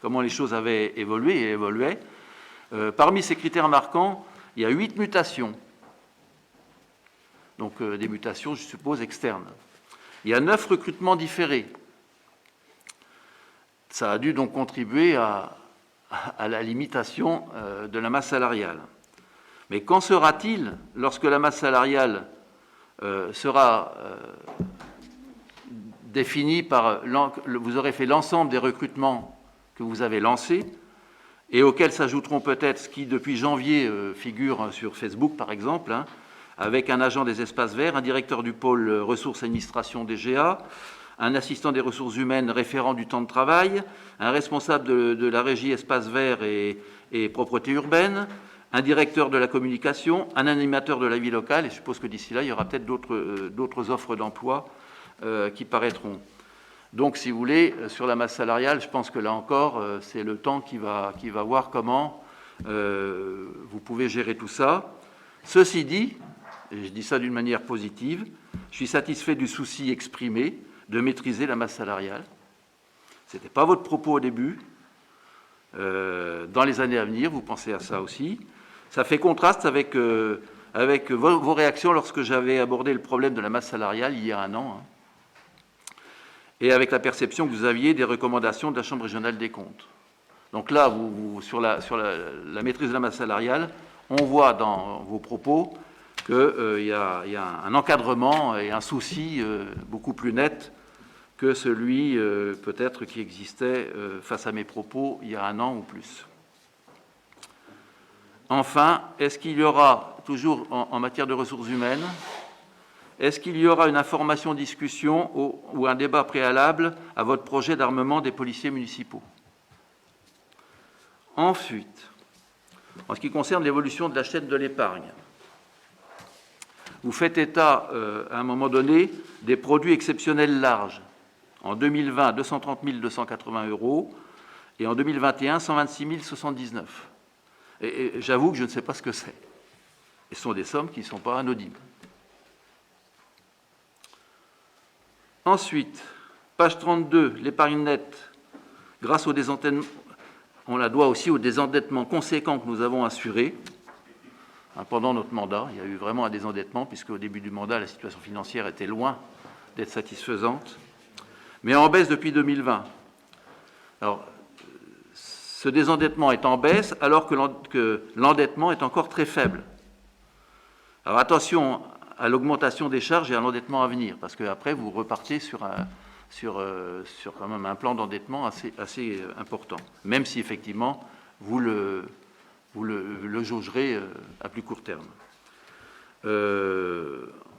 comment les choses avaient évolué et évoluaient. Parmi ces critères marquants, il y a 8 mutations. Donc des mutations, je suppose, externes. Il y a 9 recrutements différés. Ça a dû donc contribuer à la limitation de la masse salariale. Mais qu'en sera-t-il lorsque la masse salariale sera définie par... Vous aurez fait l'ensemble des recrutements que vous avez lancés et auxquels s'ajouteront peut-être ce qui, depuis janvier, figure sur Facebook, par exemple, avec un agent des espaces verts, un directeur du pôle ressources administration DGA, un assistant des ressources humaines référent du temps de travail, un responsable de la régie espaces verts et propreté urbaine, un directeur de la communication, un animateur de la vie locale, et je suppose que d'ici là, il y aura peut-être d'autres offres d'emploi qui paraîtront. Donc, si vous voulez, sur la masse salariale, je pense que là encore, c'est le temps qui va voir comment vous pouvez gérer tout ça. Ceci dit, et je dis ça d'une manière positive, je suis satisfait du souci exprimé de maîtriser la masse salariale. Ce n'était pas votre propos au début. Dans les années à venir, vous pensez à ça aussi. Ça fait contraste avec vos réactions lorsque j'avais abordé le problème de la masse salariale il y a un an, et avec la perception que vous aviez des recommandations de la Chambre régionale des comptes. Donc là, sur la maîtrise de la masse salariale, on voit dans vos propos qu'il y a un encadrement et un souci beaucoup plus net que celui peut-être qui existait face à mes propos il y a un an ou plus. Enfin, est-ce qu'il y aura, toujours en matière de ressources humaines, est-ce qu'il y aura une information, discussion ou un débat préalable à votre projet d'armement des policiers municipaux? Ensuite, en ce qui concerne l'évolution de la chaîne de l'épargne, vous faites état, à un moment donné, des produits exceptionnels larges. En 2020, 230 280 euros, et en 2021, 126 079. Et j'avoue que je ne sais pas ce que c'est. Et ce sont des sommes qui ne sont pas anodines. Ensuite, Page 32, l'épargne nette, grâce au désendettement, on la doit aussi au désendettement conséquent que nous avons assuré pendant notre mandat. Il y a eu vraiment un désendettement, puisque au début du mandat, la situation financière était loin d'être satisfaisante, mais en baisse depuis 2020. Alors, ce désendettement est en baisse, alors que l'endettement est encore très faible. Alors attention à l'augmentation des charges et à l'endettement à venir, parce qu'après, vous repartez sur quand même un plan d'endettement assez important, même si effectivement vous le jaugerez à plus court terme.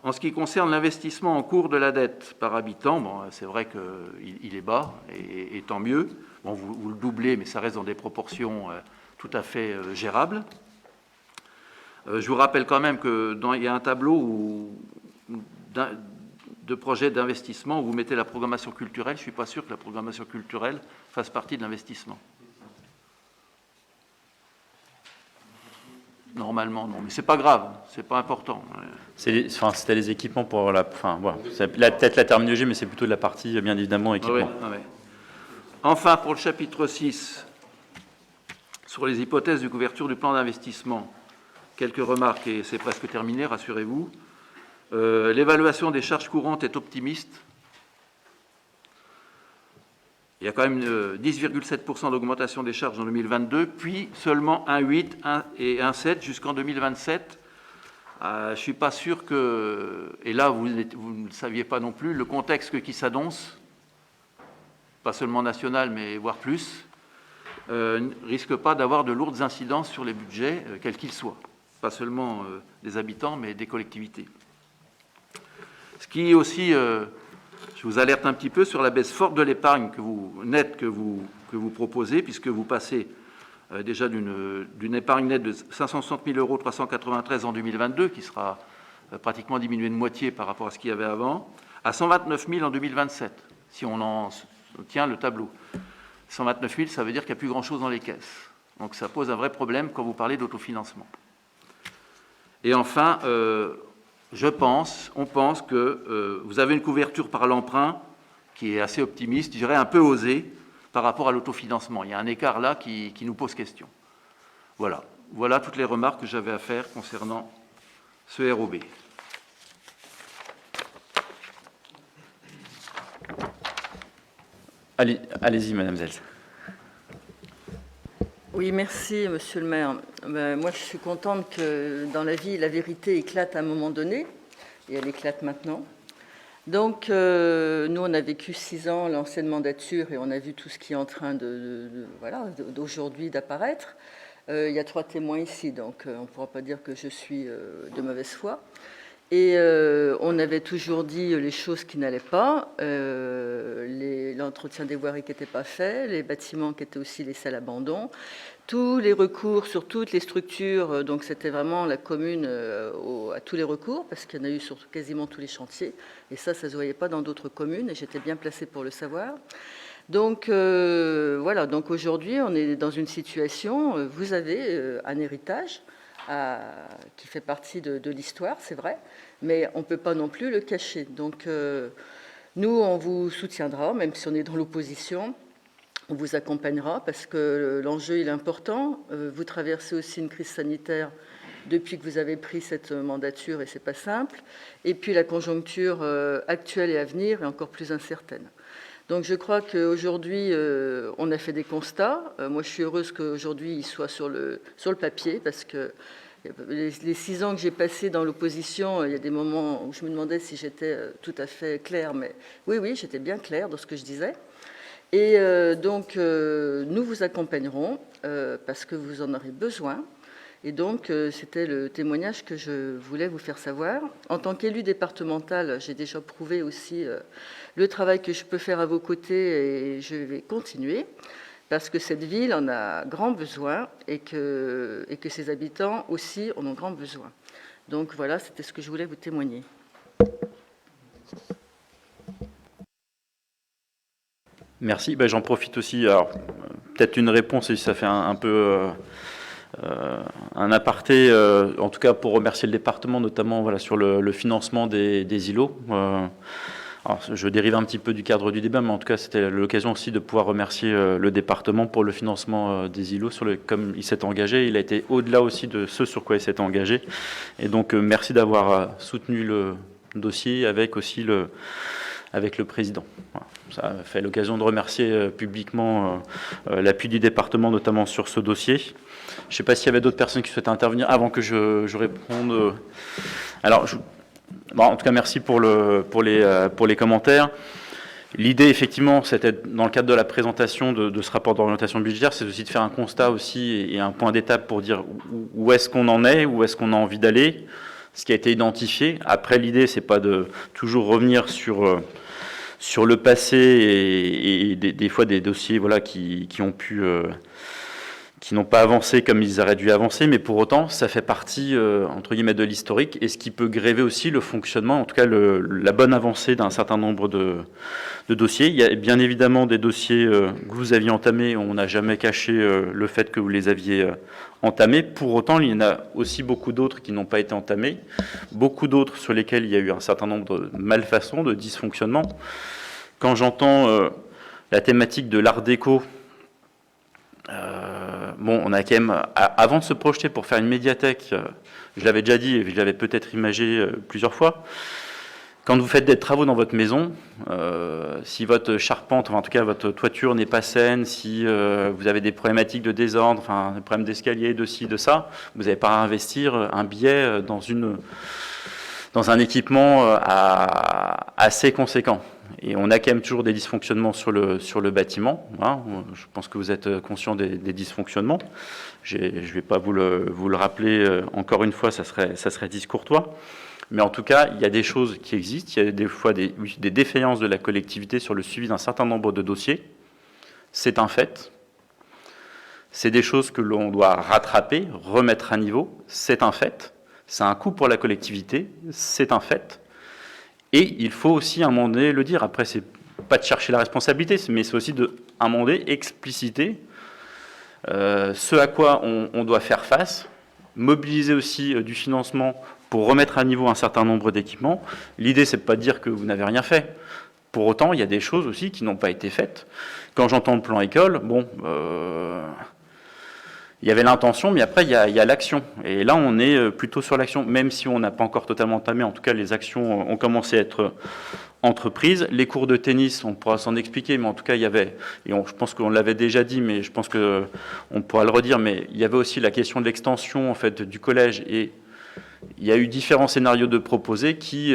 En ce qui concerne l'investissement en cours de la dette par habitant, bon, c'est vrai qu'il est bas, et tant mieux. Bon, vous le doublez, mais ça reste dans des proportions tout à fait gérables. Je vous rappelle quand même qu'il y a un tableau de projets d'investissement où vous mettez la programmation culturelle. Je ne suis pas sûr que la programmation culturelle fasse partie de l'investissement. Normalement, non. Mais ce n'est pas grave, ce n'est pas important. C'était les équipements pour la... Enfin, voilà. C'est peut-être la terminologie, mais c'est plutôt de la partie, bien évidemment, équipement. Ah ouais. Enfin, pour le chapitre 6, sur les hypothèses de couverture du plan d'investissement, quelques remarques, et c'est presque terminé, rassurez-vous. L'évaluation des charges courantes est optimiste. Il y a quand même 10,7% d'augmentation des charges en 2022, puis seulement 1,8 et 1,7 jusqu'en 2027. Je ne suis pas sûr que, et là vous ne le saviez pas non plus, le contexte qui s'annonce, pas seulement national mais voire plus, ne risque pas d'avoir de lourdes incidences sur les budgets, quels qu'ils soient. Pas seulement des habitants mais des collectivités. Ce qui aussi... je vous alerte un petit peu sur la baisse forte de l'épargne nette que vous proposez, puisque vous passez déjà d'une épargne nette de 560 000 € 393 en 2022, qui sera pratiquement diminuée de moitié par rapport à ce qu'il y avait avant, à 129 000 en 2027, si on en tient le tableau. 129 000, ça veut dire qu'il n'y a plus grand-chose dans les caisses. Donc ça pose un vrai problème quand vous parlez d'autofinancement. Et enfin... on pense que vous avez une couverture par l'emprunt qui est assez optimiste, je dirais un peu osée par rapport à l'autofinancement. Il y a un écart là qui nous pose question. Voilà toutes les remarques que j'avais à faire concernant ce ROB. Allez-y, Madame Zels. Oui, merci, Monsieur le maire. Moi, je suis contente que dans la vie, la vérité éclate à un moment donné, et elle éclate maintenant. Donc, nous, on a vécu 6 ans l'ancienne mandature, et on a vu tout ce qui est en train d'aujourd'hui d'apparaître. Il y a 3 témoins ici, donc on ne pourra pas dire que je suis de mauvaise foi. Et on avait toujours dit les choses qui n'allaient pas, l'entretien des voiries qui n'était pas fait, les bâtiments qui étaient aussi laissés à l'abandon, tous les recours sur toutes les structures, donc c'était vraiment la commune à tous les recours, parce qu'il y en a eu sur quasiment tous les chantiers, et ça ne se voyait pas dans d'autres communes, et j'étais bien placée pour le savoir. Donc voilà, donc aujourd'hui on est dans une situation, vous avez un héritage, qui fait partie de l'histoire, c'est vrai, mais on ne peut pas non plus le cacher. Donc, nous, on vous soutiendra, même si on est dans l'opposition, on vous accompagnera, parce que l'enjeu, il est important. Vous traversez aussi une crise sanitaire depuis que vous avez pris cette mandature, et ce n'est pas simple. Et puis, la conjoncture actuelle et à venir est encore plus incertaine. Donc je crois qu'aujourd'hui, on a fait des constats. Moi, je suis heureuse qu'aujourd'hui, il soit sur le papier, parce que les 6 ans que j'ai passés dans l'opposition, il y a des moments où je me demandais si j'étais tout à fait claire, mais oui, j'étais bien claire dans ce que je disais. Et donc, nous vous accompagnerons, parce que vous en aurez besoin. Et donc, c'était le témoignage que je voulais vous faire savoir. En tant qu'élue départementale, j'ai déjà prouvé aussi le travail que je peux faire à vos côtés, et je vais continuer, parce que cette ville en a grand besoin, et que ses habitants aussi en ont grand besoin. Donc voilà, c'était ce que je voulais vous témoigner. Merci. J'en profite aussi. Alors, peut-être une réponse, et ça fait un peu... un aparté, en tout cas pour remercier le département, notamment sur le financement des îlots. Alors, je dérive un petit peu du cadre du débat, mais en tout cas, c'était l'occasion aussi de pouvoir remercier le département pour le financement des îlots, comme il s'est engagé. Il a été au-delà aussi de ce sur quoi il s'est engagé. Et donc, merci d'avoir soutenu le dossier avec aussi avec le président. Voilà. Ça fait l'occasion de remercier publiquement l'appui du département, notamment sur ce dossier. Je ne sais pas s'il y avait d'autres personnes qui souhaitaient intervenir avant que je réponde. Alors, bon, en tout cas, merci pour les commentaires. L'idée, effectivement, c'était, dans le cadre de la présentation de ce rapport d'orientation budgétaire, c'est aussi de faire un constat aussi et un point d'étape pour dire où est-ce qu'on en est, où est-ce qu'on a envie d'aller, ce qui a été identifié. Après, l'idée, c'est pas de toujours revenir sur le passé et des fois des dossiers voilà, qui n'ont pas avancé comme ils auraient dû avancer, mais pour autant, ça fait partie, entre guillemets, de l'historique, et ce qui peut gréver aussi le fonctionnement, en tout cas la bonne avancée d'un certain nombre de dossiers. Il y a bien évidemment des dossiers que vous aviez entamés, on n'a jamais caché le fait que vous les aviez entamés. Pour autant, il y en a aussi beaucoup d'autres qui n'ont pas été entamés, beaucoup d'autres sur lesquels il y a eu un certain nombre de malfaçons, de dysfonctionnements. Quand j'entends la thématique de l'art déco, bon, on a quand même, avant de se projeter pour faire une médiathèque, je l'avais déjà dit, et je l'avais peut-être imagé plusieurs fois, quand vous faites des travaux dans votre maison, si votre charpente, enfin, en tout cas votre toiture n'est pas saine, si vous avez des problématiques de désordre, enfin, des problèmes d'escalier, de ci, de ça, vous n'avez pas à investir un billet dans un équipement assez conséquent. Et on a quand même toujours des dysfonctionnements sur le bâtiment. Hein. Je pense que vous êtes conscient des dysfonctionnements. Je ne vais pas vous le rappeler encore une fois, ça serait discourtois. Mais en tout cas, il y a des choses qui existent. Il y a des fois des défaillances de la collectivité sur le suivi d'un certain nombre de dossiers. C'est un fait. C'est des choses que l'on doit rattraper, remettre à niveau. C'est un fait. C'est un coût pour la collectivité. C'est un fait. Et il faut aussi, à un moment donné, le dire. Après, c'est pas de chercher la responsabilité, mais c'est aussi de, à un moment donné, expliciter ce à quoi on doit faire face, mobiliser aussi du financement pour remettre à niveau un certain nombre d'équipements. L'idée, c'est pas de dire que vous n'avez rien fait. Pour autant, il y a des choses aussi qui n'ont pas été faites. Quand j'entends le plan école, bon, il y avait l'intention, mais après, il y a l'action. Et là, on est plutôt sur l'action, même si on n'a pas encore totalement entamé. En tout cas, les actions ont commencé à être entreprises. Les cours de tennis, on pourra s'en expliquer, mais en tout cas, il y avait, et je pense qu'on l'avait déjà dit, mais je pense qu'on pourra le redire, mais il y avait aussi la question de l'extension en fait, du collège. Et il y a eu différents scénarios de proposés qui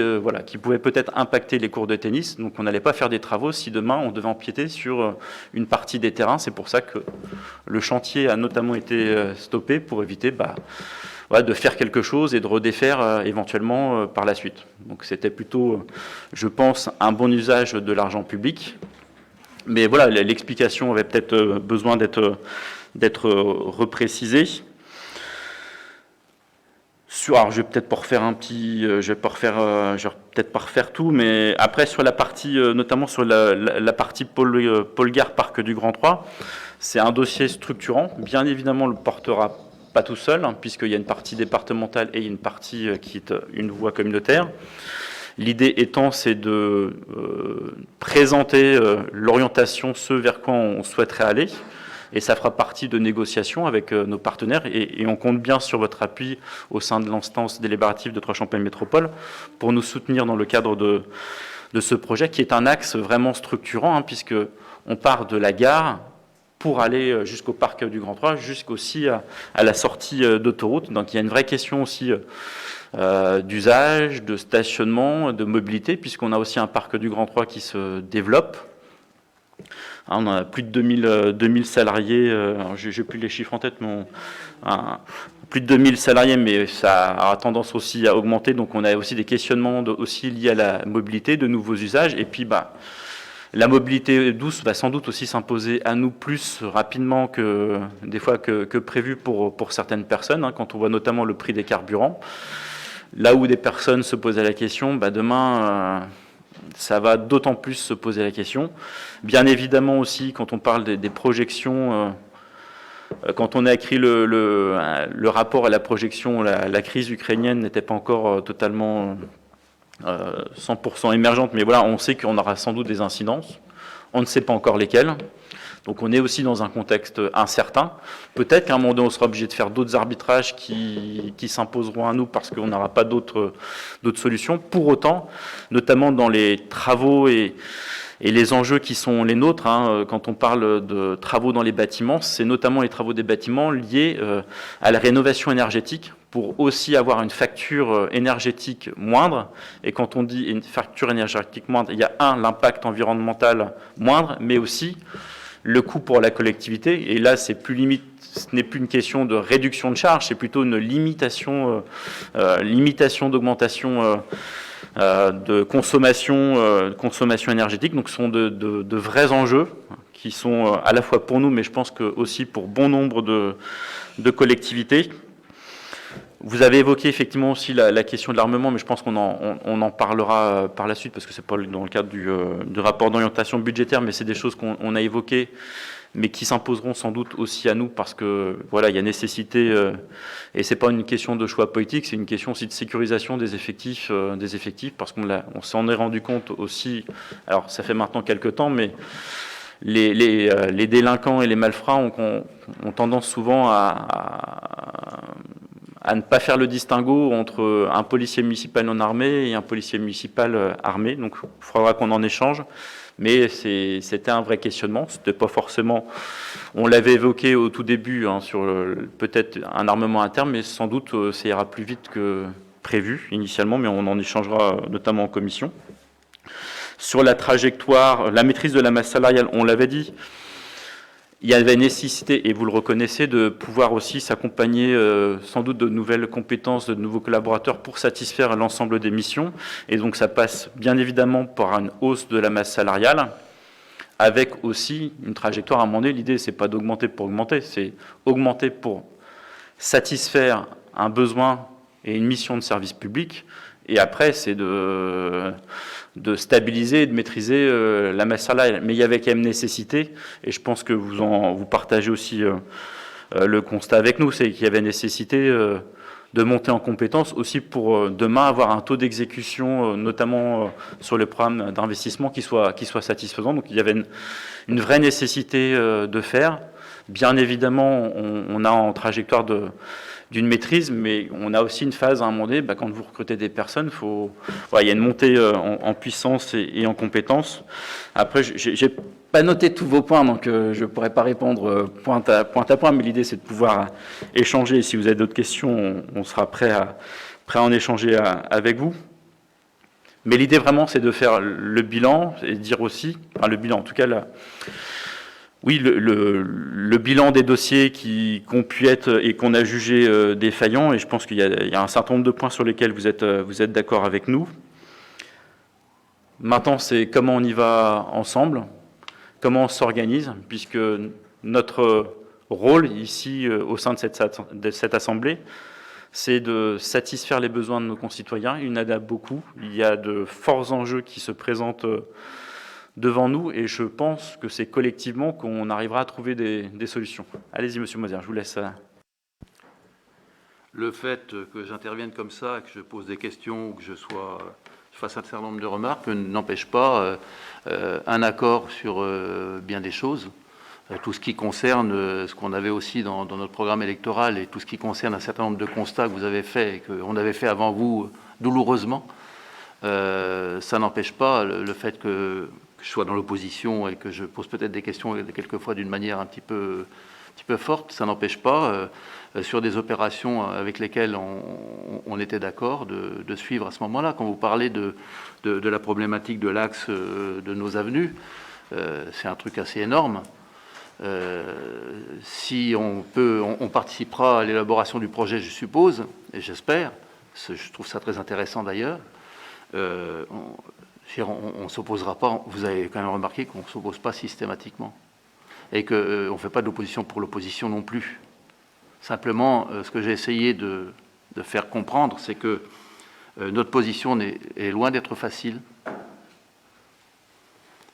pouvaient peut-être impacter les cours de tennis. Donc on n'allait pas faire des travaux si demain on devait empiéter sur une partie des terrains. C'est pour ça que le chantier a notamment été stoppé pour éviter de faire quelque chose et de redéfaire éventuellement par la suite. Donc c'était plutôt, je pense, un bon usage de l'argent public. Mais voilà, l'explication avait peut-être besoin d'être reprécisée. Alors, je vais peut-être pas refaire peut-être pas refaire tout, mais après sur la partie, notamment sur la partie Paul Gare Parc du Grand 3, c'est un dossier structurant. Bien évidemment, on le portera pas tout seul, hein, puisqu'il y a une partie départementale et une partie qui est une voie communautaire. L'idée étant, c'est de présenter l'orientation, ce vers quoi on souhaiterait aller. Et ça fera partie de négociations avec nos partenaires. Et on compte bien sur votre appui au sein de l'instance délibérative de Trois-Champagne Métropole pour nous soutenir dans le cadre de ce projet qui est un axe vraiment structurant, hein, puisqu'on part de la gare pour aller jusqu'au parc du Grand 3, jusqu'aussi à la sortie d'autoroute. Donc il y a une vraie question aussi d'usage, de stationnement, de mobilité, puisqu'on a aussi un parc du Grand 3 qui se développe. On a plus de 2000 salariés, je n'ai plus les chiffres en tête, mais plus de 2000 salariés, mais ça a tendance aussi à augmenter. Donc on a aussi des questionnements aussi liés à la mobilité, de nouveaux usages. Et puis la mobilité douce va sans doute aussi s'imposer à nous plus rapidement que des fois que prévu pour certaines personnes, hein, quand on voit notamment le prix des carburants. Là où des personnes se posaient la question, demain... ça va d'autant plus se poser la question. Bien évidemment aussi, quand on parle des projections, quand on a écrit le rapport à la projection, la crise ukrainienne n'était pas encore totalement 100% émergentes, mais voilà, on sait qu'on aura sans doute des incidences. On ne sait pas encore lesquelles. Donc on est aussi dans un contexte incertain. Peut-être qu'à un moment donné, on sera obligé de faire d'autres arbitrages qui s'imposeront à nous parce qu'on n'aura pas d'autres solutions. Pour autant, notamment dans les travaux et les enjeux qui sont les nôtres, quand on parle de travaux dans les bâtiments, c'est notamment les travaux des bâtiments liés à la rénovation énergétique pour aussi avoir une facture énergétique moindre. Et quand on dit une facture énergétique moindre, il y a l'impact environnemental moindre, mais aussi le coût pour la collectivité. Et là, ce n'est plus une question de réduction de charges, c'est plutôt une limitation d'augmentation de consommation énergétique. Donc ce sont de vrais enjeux qui sont à la fois pour nous, mais je pense que aussi pour bon nombre de collectivités. Vous avez évoqué effectivement aussi la question de l'armement, mais je pense qu'on en parlera par la suite, parce que ce n'est pas dans le cadre du rapport d'orientation budgétaire, mais c'est des choses qu'on a évoquées, mais qui s'imposeront sans doute aussi à nous, parce que voilà, il y a nécessité, et ce n'est pas une question de choix politique, c'est une question aussi de sécurisation des effectifs, parce qu'on s'en est rendu compte aussi, alors ça fait maintenant quelques temps, mais les délinquants et les malfrats ont tendance souvent à ne pas faire le distinguo entre un policier municipal non armé et un policier municipal armé. Donc il faudra qu'on en échange. Mais c'était un vrai questionnement. C'était pas forcément... On l'avait évoqué au tout début sur peut-être un armement interne, mais sans doute ça ira plus vite que prévu initialement, mais on en échangera notamment en commission. Sur la trajectoire, la maîtrise de la masse salariale, on l'avait dit, il y avait nécessité, et vous le reconnaissez, de pouvoir aussi s'accompagner sans doute de nouvelles compétences, de nouveaux collaborateurs pour satisfaire l'ensemble des missions. Et donc ça passe bien évidemment par une hausse de la masse salariale, avec aussi une trajectoire à un moment donné. L'idée, ce n'est pas d'augmenter pour augmenter, c'est augmenter pour satisfaire un besoin et une mission de service public. Et après, c'est de stabiliser et de maîtriser la masse salariale. Mais il y avait quand même nécessité, et je pense que vous partagez aussi le constat avec nous, c'est qu'il y avait nécessité de monter en compétences aussi pour demain avoir un taux d'exécution, notamment sur le programme d'investissement, qui soit satisfaisant. Donc il y avait une vraie nécessité de faire. Bien évidemment, on a en trajectoire d'une maîtrise, mais on a aussi une phase à un moment donné, quand vous recrutez des personnes, il y a une montée en puissance et en compétences. Après, j'ai pas noté tous vos points, donc je ne pourrais pas répondre point à point, mais l'idée c'est de pouvoir échanger. Si vous avez d'autres questions, on sera prêt à en échanger avec vous. Mais l'idée vraiment, c'est de faire le bilan et dire aussi, le bilan en tout cas là. Oui, le bilan des dossiers qui ont pu être et qu'on a jugé défaillants, et je pense qu'il y a un certain nombre de points sur lesquels vous êtes d'accord avec nous. Maintenant, c'est comment on y va ensemble, comment on s'organise, puisque notre rôle ici au sein de cette Assemblée, c'est de satisfaire les besoins de nos concitoyens. Il y en a beaucoup, il y a de forts enjeux qui se présentent devant nous, et je pense que c'est collectivement qu'on arrivera à trouver des solutions. Allez-y, Monsieur Moser, je vous laisse. Le fait que j'intervienne comme ça, que je pose des questions, ou que je fasse un certain nombre de remarques, n'empêche pas un accord sur bien des choses. Tout ce qui concerne ce qu'on avait aussi dans notre programme électoral, et tout ce qui concerne un certain nombre de constats que vous avez faits et qu'on avait fait avant vous douloureusement, ça n'empêche pas le fait que je sois dans l'opposition et que je pose peut-être des questions quelquefois d'une manière un petit peu forte, ça n'empêche pas, sur des opérations avec lesquelles on était d'accord, de suivre à ce moment-là. Quand vous parlez de la problématique de l'axe de nos avenues, c'est un truc assez énorme. Si on participera à l'élaboration du projet, je suppose, et j'espère, je trouve ça très intéressant d'ailleurs, on ne s'opposera pas, vous avez quand même remarqué qu'on ne s'oppose pas systématiquement, et qu'on ne fait pas de l'opposition pour l'opposition non plus. Simplement, ce que j'ai essayé de faire comprendre, c'est que notre position est loin d'être facile,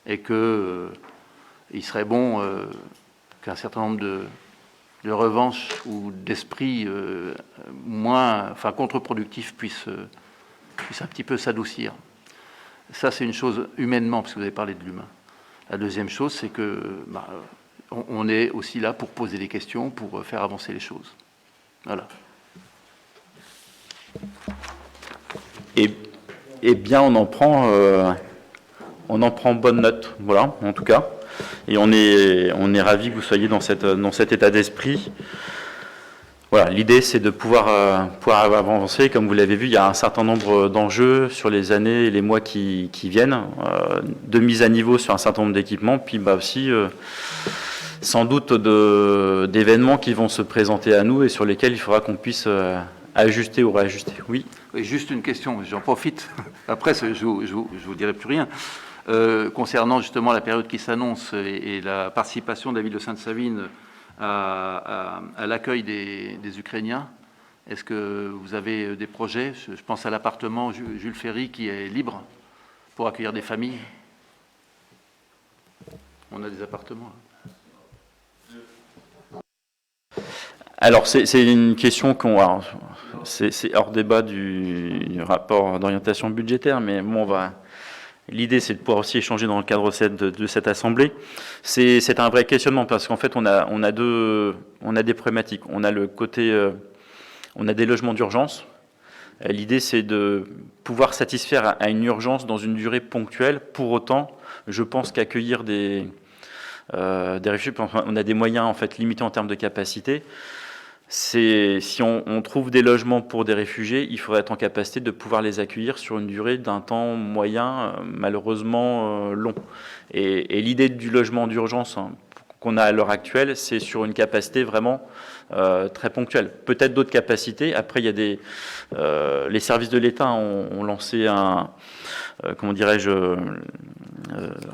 et qu'il serait bon qu'un certain nombre de revanches ou d'esprits contre-productifs puissent puisse un petit peu s'adoucir. Ça, c'est une chose humainement, parce que vous avez parlé de l'humain. La deuxième chose, c'est que on est aussi là pour poser des questions, pour faire avancer les choses. Voilà. Et bien, on en prend bonne note, voilà, en tout cas. Et on est ravis que vous soyez dans cet état d'esprit. Voilà, l'idée, c'est de pouvoir avancer. Comme vous l'avez vu, il y a un certain nombre d'enjeux sur les années et les mois qui viennent, de mise à niveau sur un certain nombre d'équipements, puis aussi sans doute d'événements qui vont se présenter à nous et sur lesquels il faudra qu'on puisse ajuster ou réajuster. Oui. Oui, juste une question, j'en profite. Après, je vous dirai plus rien. Concernant justement la période qui s'annonce et la participation de la ville de Sainte-Savine à l'accueil des Ukrainiens, est-ce que vous avez des projets? Je pense à l'appartement Jules Ferry qui est libre pour accueillir des familles. On a des appartements. Alors, c'est une question c'est hors débat du rapport d'orientation budgétaire, mais bon, l'idée, c'est de pouvoir aussi échanger dans le cadre de cette assemblée. C'est un vrai questionnement parce qu'en fait, on a des problématiques. On a le côté, on a des logements d'urgence. L'idée, c'est de pouvoir satisfaire à une urgence dans une durée ponctuelle. Pour autant, je pense qu'accueillir des réfugiés, on a des moyens en fait limités en termes de capacité. Si on trouve des logements pour des réfugiés, il faudrait être en capacité de pouvoir les accueillir sur une durée d'un temps moyen, malheureusement long. Et l'idée du logement d'urgence qu'on a à l'heure actuelle, c'est sur une capacité vraiment très ponctuelle. Peut-être d'autres capacités. Après, il y a les services de l'État ont lancé un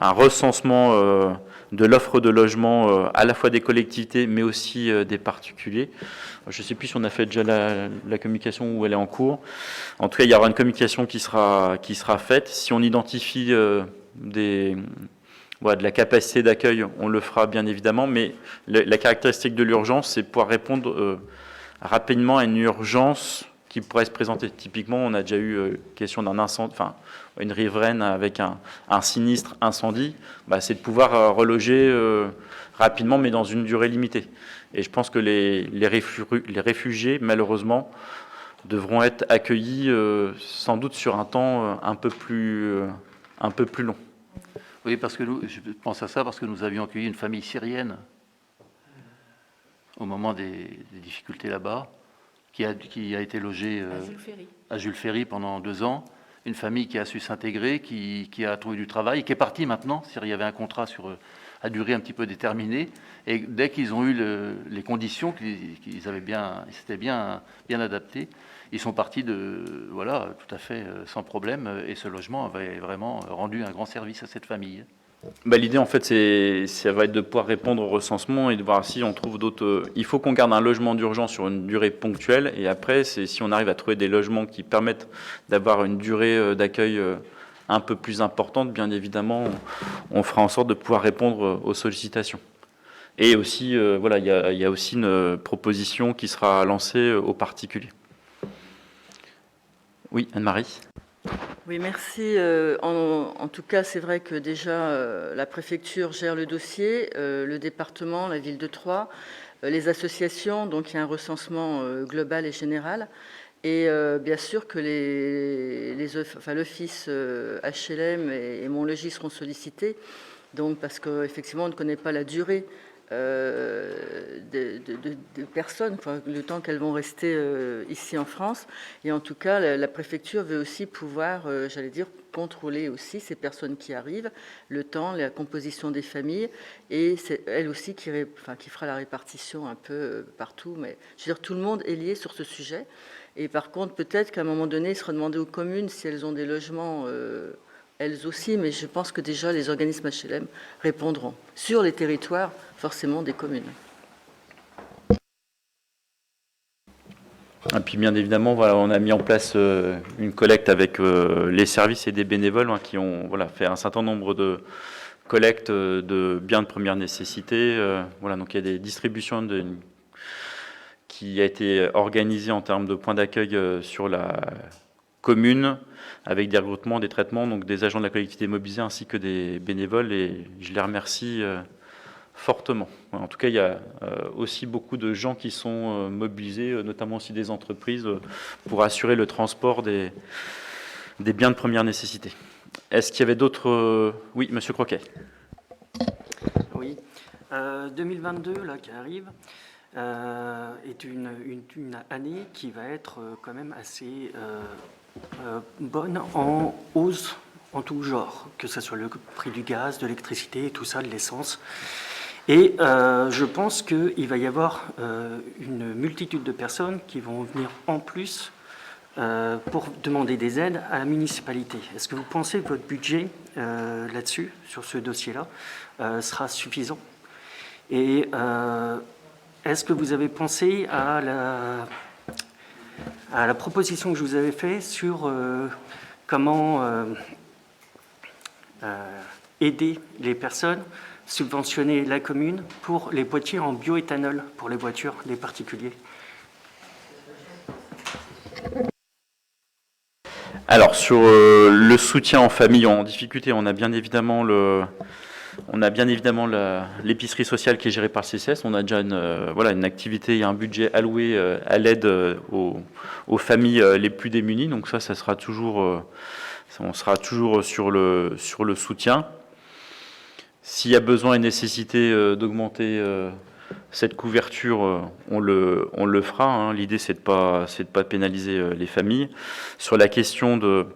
recensement de l'offre de logement à la fois des collectivités mais aussi des particuliers. Je ne sais plus si on a fait déjà la communication ou elle est en cours. En tout cas, il y aura une communication qui sera faite. Si on identifie de la capacité d'accueil, on le fera bien évidemment, mais la caractéristique de l'urgence, c'est pouvoir répondre rapidement à une urgence qui pourrait se présenter. Typiquement, on a déjà eu question d'un incendie, une riveraine avec un sinistre incendie, c'est de pouvoir reloger rapidement, mais dans une durée limitée. Et je pense que les réfugiés, malheureusement, devront être accueillis sans doute sur un temps un peu plus long. Oui, parce que je pense à ça parce que nous avions accueilli une famille syrienne au moment des difficultés là-bas, qui a été logée à Jules Ferry pendant 2 ans. Une famille qui a su s'intégrer, qui a trouvé du travail, et qui est partie maintenant. Il y avait un contrat à durée un petit peu déterminée. Et dès qu'ils ont eu les conditions, qu'ils s'étaient bien adaptés, ils sont partis tout à fait sans problème. Et ce logement avait vraiment rendu un grand service à cette famille. L'idée, en fait, ça va être de pouvoir répondre au recensement et de voir si on trouve d'autres. Il faut qu'on garde un logement d'urgence sur une durée ponctuelle. Et après, si on arrive à trouver des logements qui permettent d'avoir une durée d'accueil un peu plus importante, bien évidemment, on fera en sorte de pouvoir répondre aux sollicitations. Et aussi, il y a aussi une proposition qui sera lancée aux particuliers. Oui, Anne-Marie. Oui, merci. En tout cas, c'est vrai que déjà, la préfecture gère le dossier, le département, la ville de Troyes, les associations, donc il y a un recensement global et général. Et bien sûr que l'office HLM et Mon Logis seront sollicités, donc parce qu'effectivement, on ne connaît pas la durée de personnes, le temps qu'elles vont rester ici en France. Et en tout cas, la préfecture veut aussi pouvoir, contrôler aussi ces personnes qui arrivent, le temps, la composition des familles, et c'est elle aussi qui fera la répartition un peu partout. Mais je veux dire, tout le monde est lié sur ce sujet. Et par contre, peut-être qu'à un moment donné, il sera demandé aux communes si elles ont des logements elles aussi, mais je pense que déjà les organismes HLM répondront sur les territoires forcément des communes. Et puis bien évidemment, on a mis en place une collecte avec les services et des bénévoles qui ont fait un certain nombre de collectes de biens de première nécessité. Donc il y a des distributions qui a été organisée en termes de points d'accueil sur la commune, avec des regroupements, des traitements, donc des agents de la collectivité mobilisés ainsi que des bénévoles, et je les remercie fortement. En tout cas, il y a aussi beaucoup de gens qui sont mobilisés, notamment aussi des entreprises, pour assurer le transport des biens de première nécessité. Est-ce qu'il y avait d'autres... Oui, Monsieur Croquet. Oui. 2022, là, qui arrive, est une année qui va être quand même assez bonne en hausse en tout genre, que ce soit le prix du gaz, de l'électricité, tout ça, de l'essence. Et je pense qu'il va y avoir une multitude de personnes qui vont venir en plus pour demander des aides à la municipalité. Est-ce que vous pensez que votre budget là-dessus, sur ce dossier-là, sera suffisant? Et est-ce que vous avez pensé à la proposition que je vous avais faite sur comment aider les personnes, subventionner la commune pour les boîtiers en bioéthanol pour les voitures des particuliers? Alors, sur le soutien en famille en difficulté, on a bien évidemment l'épicerie sociale qui est gérée par le CCS. On a déjà une activité et un budget alloué à l'aide aux familles les plus démunies. Donc ça sera toujours, on sera toujours sur le soutien. S'il y a besoin et nécessité d'augmenter cette couverture, on le fera. Hein. L'idée, c'est de pas pénaliser les familles. Sur la question de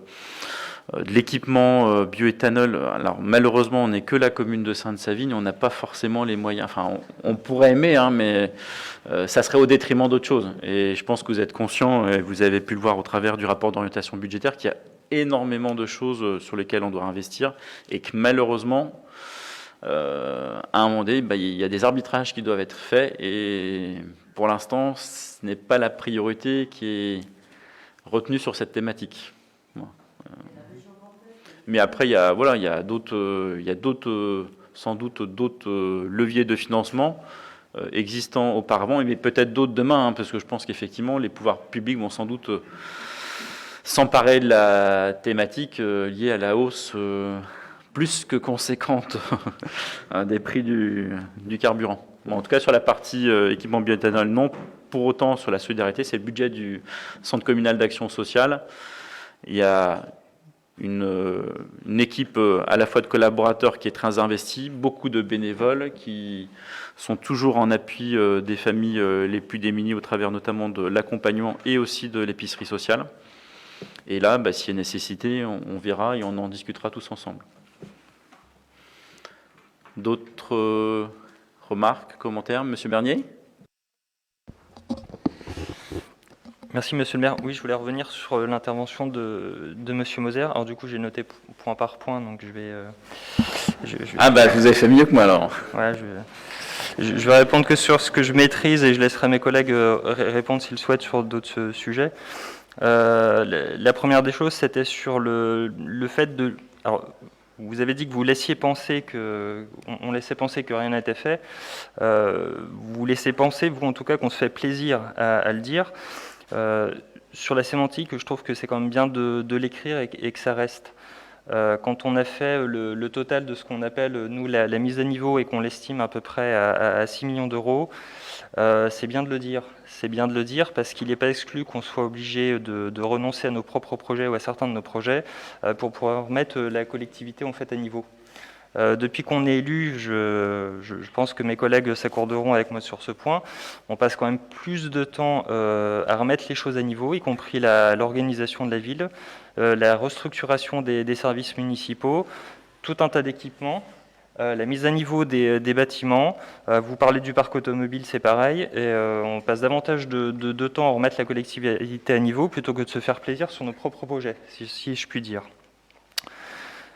l'équipement bioéthanol, alors malheureusement, on n'est que la commune de Sainte-Savine, on n'a pas forcément les moyens. Enfin, on pourrait aimer, hein, mais ça serait au détriment d'autres choses. Et je pense que vous êtes conscient, et vous avez pu le voir au travers du rapport d'orientation budgétaire, qu'il y a énormément de choses sur lesquelles on doit investir, et que malheureusement, à un moment donné, il y a des arbitrages qui doivent être faits, et pour l'instant, ce n'est pas la priorité qui est retenue sur cette thématique. Mais après, il y a sans doute d'autres leviers de financement existants auparavant, mais peut-être d'autres demain, hein, parce que je pense qu'effectivement, les pouvoirs publics vont sans doute s'emparer de la thématique liée à la hausse plus que conséquente des prix du carburant. Bon, en tout cas, sur la partie équipement bioéthanol, non. Pour autant, sur la solidarité, c'est le budget du Centre communal d'action sociale. Il y a une équipe à la fois de collaborateurs qui est très investie, beaucoup de bénévoles qui sont toujours en appui des familles les plus démunies au travers notamment de l'accompagnement et aussi de l'épicerie sociale. Et là, s'il y a nécessité, on verra et on en discutera tous ensemble. D'autres remarques, commentaires? Monsieur Bernier? Merci Monsieur le maire. Oui, je voulais revenir sur l'intervention de Monsieur Moser. Alors du coup, j'ai noté point par point, donc je vais... vous avez fait mieux que moi alors. Ouais, je vais répondre que sur ce que je maîtrise et je laisserai mes collègues répondre s'ils souhaitent sur d'autres sujets. La première des choses, c'était sur le fait de... Alors, vous avez dit que vous laissiez penser on laissait penser que rien n'était fait. Vous laissez penser, vous en tout cas, qu'on se fait plaisir à le dire. Sur la sémantique, je trouve que c'est quand même bien de l'écrire et que ça reste. Quand on a fait le total de ce qu'on appelle, nous, la mise à niveau et qu'on l'estime à peu près à 6 millions d'euros, c'est bien de le dire. C'est bien de le dire parce qu'il n'est pas exclu qu'on soit obligé de renoncer à nos propres projets ou à certains de nos projets pour pouvoir mettre la collectivité en fait à niveau. Depuis qu'on est élu, je pense que mes collègues s'accorderont avec moi sur ce point. On passe quand même plus de temps à remettre les choses à niveau, y compris l'organisation de la ville, la restructuration des services municipaux, tout un tas d'équipements, la mise à niveau des bâtiments. Vous parlez du parc automobile, c'est pareil. Et on passe davantage de temps à remettre la collectivité à niveau plutôt que de se faire plaisir sur nos propres projets, si je puis dire.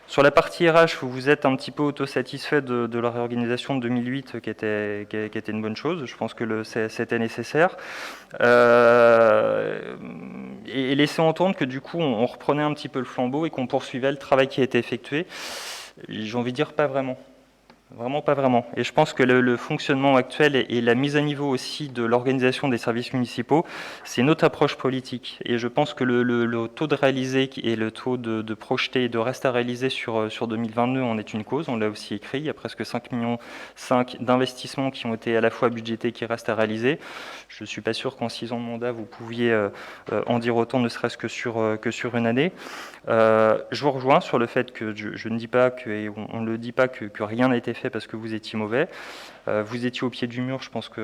Sur la partie RH, vous êtes un petit peu autosatisfait de la réorganisation de 2008 qui était une bonne chose. Je pense que c'était nécessaire. Et laisser entendre que du coup, on reprenait un petit peu le flambeau et qu'on poursuivait le travail qui a été effectué. J'ai envie de dire pas vraiment. Vraiment pas vraiment. Et je pense que le fonctionnement actuel et la mise à niveau aussi de l'organisation des services municipaux, c'est notre approche politique. Et je pense que le taux de réalisé et le taux de projeté et de reste à réaliser sur 2022 en est une cause. On l'a aussi écrit. Il y a presque 5,5 millions d'investissements qui ont été à la fois budgétés et qui restent à réaliser. Je ne suis pas sûr qu'en 6 ans de mandat, vous pouviez en dire autant, ne serait-ce que sur une année. Je vous rejoins sur le fait que je ne dis pas que, et on ne le dit pas que rien n'a été fait parce que vous étiez mauvais. Vous étiez au pied du mur, je pense que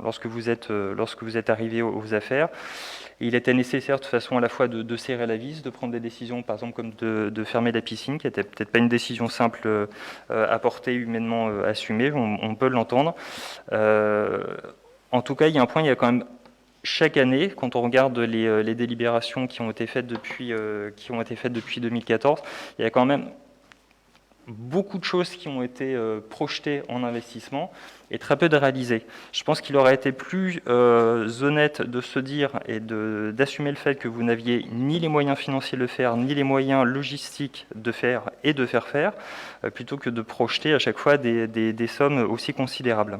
lorsque vous êtes arrivé aux affaires, il était nécessaire de toute façon à la fois de serrer la vis, de prendre des décisions, par exemple comme de fermer la piscine, qui n'était peut-être pas une décision simple à porter, humainement assumée, on peut l'entendre. En tout cas, il y a un point, il y a quand même chaque année, quand on regarde les délibérations qui ont été faites depuis 2014, il y a quand même beaucoup de choses qui ont été projetées en investissement et très peu de réalisées. Je pense qu'il aurait été plus honnête de se dire et d'assumer le fait que vous n'aviez ni les moyens financiers de le faire, ni les moyens logistiques de faire et de faire faire, plutôt que de projeter à chaque fois des sommes aussi considérables.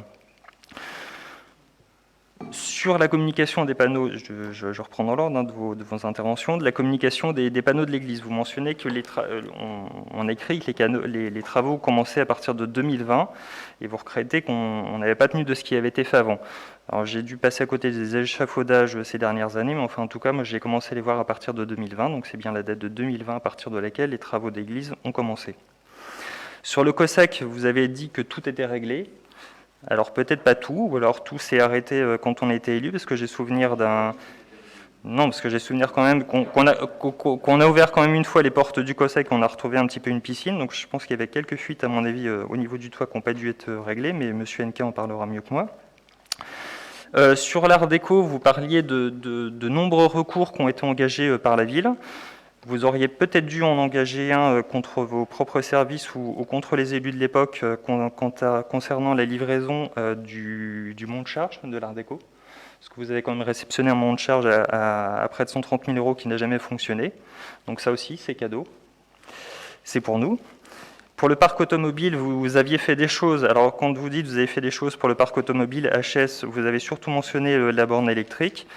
Sur la communication des panneaux, je reprends dans l'ordre de vos interventions, de la communication des panneaux de l'église. Vous mentionnez que on écrit que les travaux commençaient à partir de 2020 et vous regrettez qu'on n'avait pas tenu de ce qui avait été fait avant. Alors j'ai dû passer à côté des échafaudages ces dernières années, mais enfin en tout cas, moi j'ai commencé à les voir à partir de 2020, donc c'est bien la date de 2020 à partir de laquelle les travaux d'église ont commencé. Sur le COSAC, vous avez dit que tout était réglé. Alors peut-être pas tout, ou alors tout s'est arrêté quand on a été élu, parce que j'ai souvenir d'un... Non, parce que j'ai souvenir quand même qu'on a ouvert quand même une fois les portes du COSAC, on a retrouvé un petit peu une piscine, donc je pense qu'il y avait quelques fuites à mon avis au niveau du toit qui n'ont pas dû être réglées, mais M. NK en parlera mieux que moi. Sur l'art déco, vous parliez de nombreux recours qui ont été engagés par la ville. Vous auriez peut-être dû en engager un contre vos propres services ou contre les élus de l'époque concernant la livraison du montant de charge de l'Art déco. Parce que vous avez quand même réceptionné un montant de charge à près de 130 000 € qui n'a jamais fonctionné. Donc ça aussi, c'est cadeau. C'est pour nous. Pour le parc automobile, vous aviez fait des choses. Alors quand vous dites que vous avez fait des choses pour le parc automobile HS, vous avez surtout mentionné la borne électrique.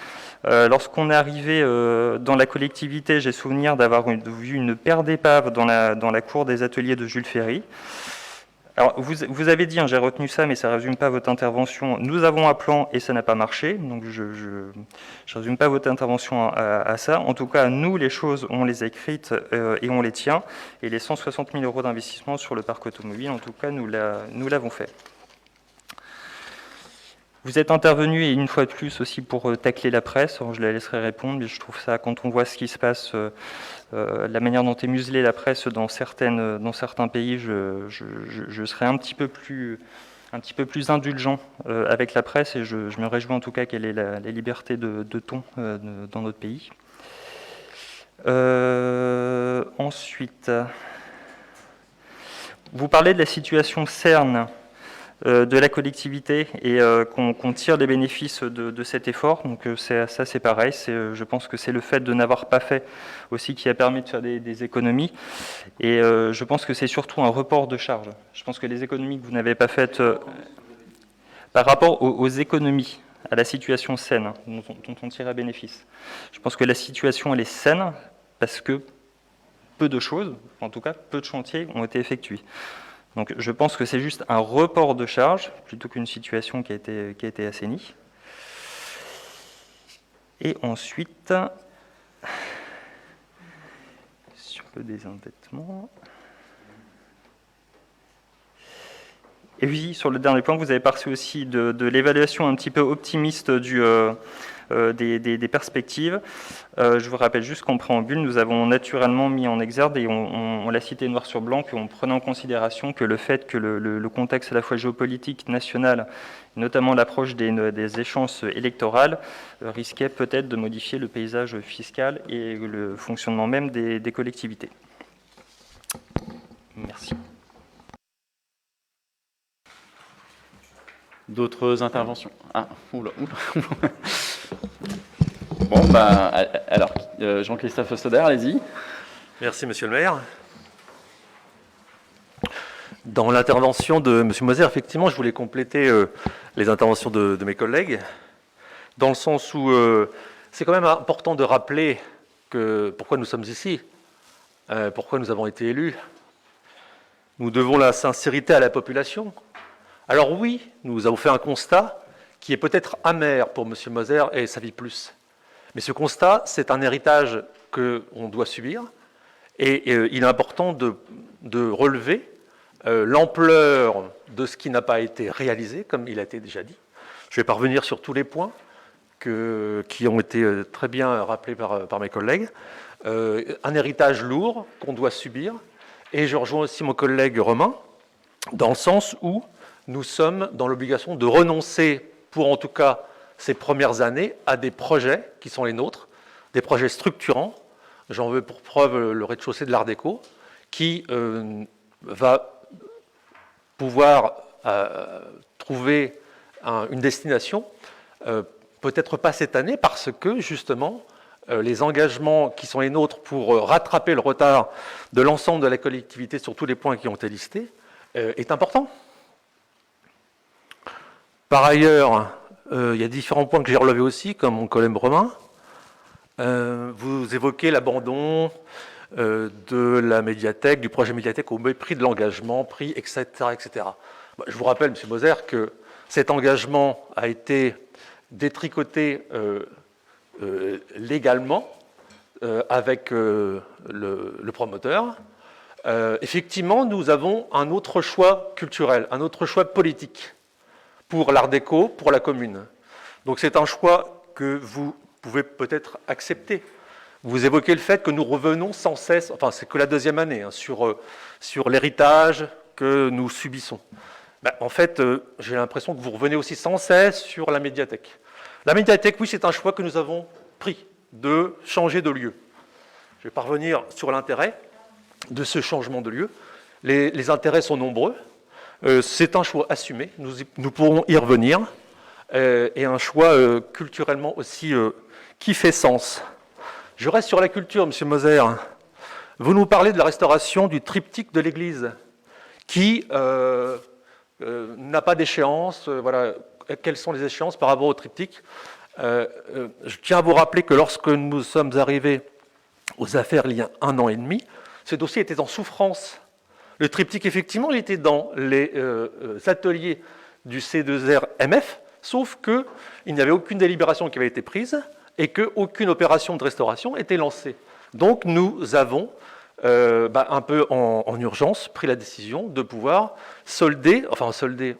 Lorsqu'on est arrivé dans la collectivité, j'ai souvenir d'avoir vu une paire d'épaves dans la cour des ateliers de Jules Ferry. Alors, vous avez dit, j'ai retenu ça, mais ça ne résume pas votre intervention, nous avons un plan et ça n'a pas marché, donc je ne résume pas votre intervention à ça. En tout cas, nous, les choses, on les a écrites et on les tient, et les 160 000 € d'investissement sur le parc automobile, en tout cas, nous l'avons fait. Vous êtes intervenu, et une fois de plus aussi, pour tacler la presse. Alors, je la laisserai répondre, mais je trouve ça, quand on voit ce qui se passe, la manière dont est muselée la presse dans certains pays, je serais un petit peu plus indulgent avec la presse, et je me réjouis en tout cas qu'elle ait la liberté de ton dans notre pays. Ensuite, vous parlez de la situation CERN de la collectivité et qu'on tire des bénéfices de cet effort. Donc ça c'est pareil, je pense que c'est le fait de n'avoir pas fait aussi qui a permis de faire des économies. Et je pense que c'est surtout un report de charges. Je pense que les économies que vous n'avez pas faites par rapport aux économies, à la situation saine dont on tire à bénéfice. Je pense que la situation elle est saine parce que peu de choses, en tout cas peu de chantiers ont été effectués. Donc je pense que c'est juste un report de charge plutôt qu'une situation qui a été assainie. Et ensuite, sur le désendettement. Et oui, sur le dernier point, vous avez parlé aussi de l'évaluation un petit peu optimiste des perspectives. Je vous rappelle juste qu'en préambule, nous avons naturellement mis en exergue, et on l'a cité noir sur blanc, qu'on prenait en considération que le fait que le contexte à la fois géopolitique, national, notamment l'approche des échéances électorales, risquait peut-être de modifier le paysage fiscal et le fonctionnement même des collectivités. Merci. D'autres interventions? Ah, oula. Bon, alors, Jean-Christophe Soder, allez-y. Merci, monsieur le maire. Dans l'intervention de M. Moser, effectivement, je voulais compléter les interventions de mes collègues, dans le sens où c'est quand même important de rappeler pourquoi nous sommes ici, pourquoi nous avons été élus. Nous devons la sincérité à la population. Alors oui, nous avons fait un constat qui est peut-être amer pour M. Moser et sa vie plus. Mais ce constat, c'est un héritage qu'on doit subir, et il est important de relever l'ampleur de ce qui n'a pas été réalisé, comme il a été déjà dit. Je vais pas revenir sur tous les points qui ont été très bien rappelés par mes collègues. Un héritage lourd qu'on doit subir, et je rejoins aussi mon collègue Romain, dans le sens où nous sommes dans l'obligation de renoncer, pour en tout cas ces premières années, à des projets qui sont les nôtres, des projets structurants. J'en veux pour preuve le rez-de-chaussée de l'Art déco, qui va pouvoir trouver une destination, peut-être pas cette année, parce que justement, les engagements qui sont les nôtres pour rattraper le retard de l'ensemble de la collectivité sur tous les points qui ont été listés est important. Par ailleurs, il y a différents points que j'ai relevés aussi, comme mon collègue Romain. Vous évoquez l'abandon de la médiathèque, du projet médiathèque au mépris de l'engagement pris, etc. etc. Je vous rappelle, M. Moser, que cet engagement a été détricoté légalement avec le promoteur. Effectivement, nous avons un autre choix culturel, un autre choix politique pour l'Art déco, pour la commune. Donc c'est un choix que vous pouvez peut-être accepter. Vous évoquez le fait que nous revenons sans cesse, enfin c'est que la deuxième année, sur l'héritage que nous subissons. En fait, j'ai l'impression que vous revenez aussi sans cesse sur la médiathèque. La médiathèque, oui, c'est un choix que nous avons pris, de changer de lieu. Je vais pas revenir sur l'intérêt de ce changement de lieu. Les intérêts sont nombreux. C'est un choix assumé, nous pourrons y revenir, et un choix culturellement aussi qui fait sens. Je reste sur la culture, M. Moser. Vous nous parlez de la restauration du triptyque de l'Église, qui n'a pas d'échéance. Voilà. Quelles sont les échéances par rapport au triptyque? Je tiens à vous rappeler que lorsque nous sommes arrivés aux affaires il y a 1 an et demi, ce dossier était en souffrance. Le triptyque, effectivement, il était dans les ateliers du C2RMF, sauf qu'il n'y avait aucune délibération qui avait été prise et qu'aucune opération de restauration était lancée. Donc nous avons, un peu en urgence, pris la décision de pouvoir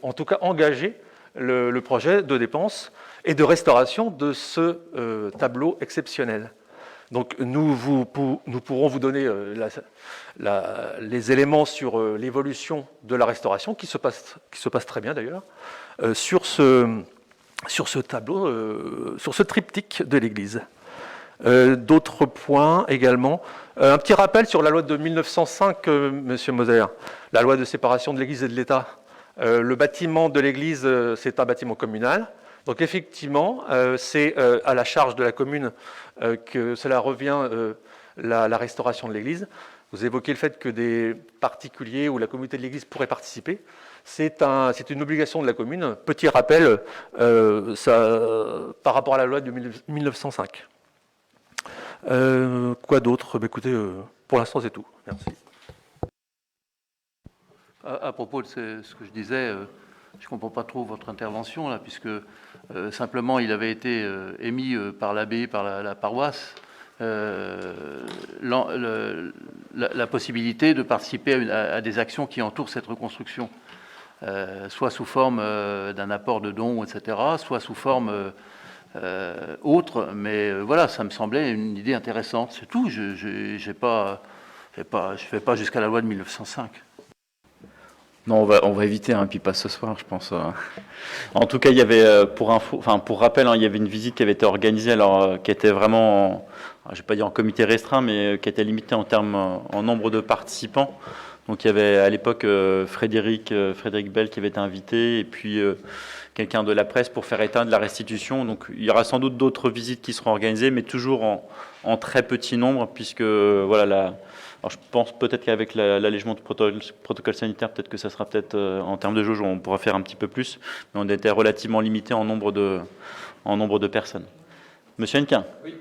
en tout cas engager le projet de dépense et de restauration de ce tableau exceptionnel. Donc nous pourrons vous donner les éléments sur l'évolution de la restauration, qui se passe très bien d'ailleurs, sur ce tableau, sur ce triptyque de l'Église. D'autres points également. Un petit rappel sur la loi de 1905, M. Moser, la loi de séparation de l'Église et de l'État. Le bâtiment de l'Église, c'est un bâtiment communal. Donc effectivement, c'est à la charge de la commune que cela revient, la restauration de l'Église. Vous évoquez le fait que des particuliers ou la communauté de l'Église pourraient participer. C'est une obligation de la commune. Petit rappel par rapport à la loi de 1905. Quoi d'autre? Écoutez, pour l'instant, c'est tout. Merci. À propos de ce que je disais, je ne comprends pas trop votre intervention, là, puisque simplement il avait été émis par l'abbaye, par la paroisse, la possibilité de participer à des actions qui entourent cette reconstruction, soit sous forme d'un apport de dons, etc., soit sous forme autre. Mais voilà, ça me semblait une idée intéressante. C'est tout. Je ne fais pas jusqu'à la loi de 1905. Non, on va éviter un pipa ce soir, je pense. En tout cas, il y avait, pour rappel, il y avait une visite qui avait été organisée, alors qui était vraiment, je ne vais pas dire en comité restreint, mais qui était limitée en nombre de participants. Donc il y avait à l'époque Frédéric Bell qui avait été invité, et puis quelqu'un de la presse pour faire état de la restitution. Donc il y aura sans doute d'autres visites qui seront organisées, mais toujours en très petit nombre, puisque voilà, alors je pense peut-être qu'avec l'allègement du protocole sanitaire, peut-être que ça sera peut-être en termes de jauge, on pourra faire un petit peu plus, mais on était relativement limité en nombre de personnes. Monsieur Hennequin. Oui.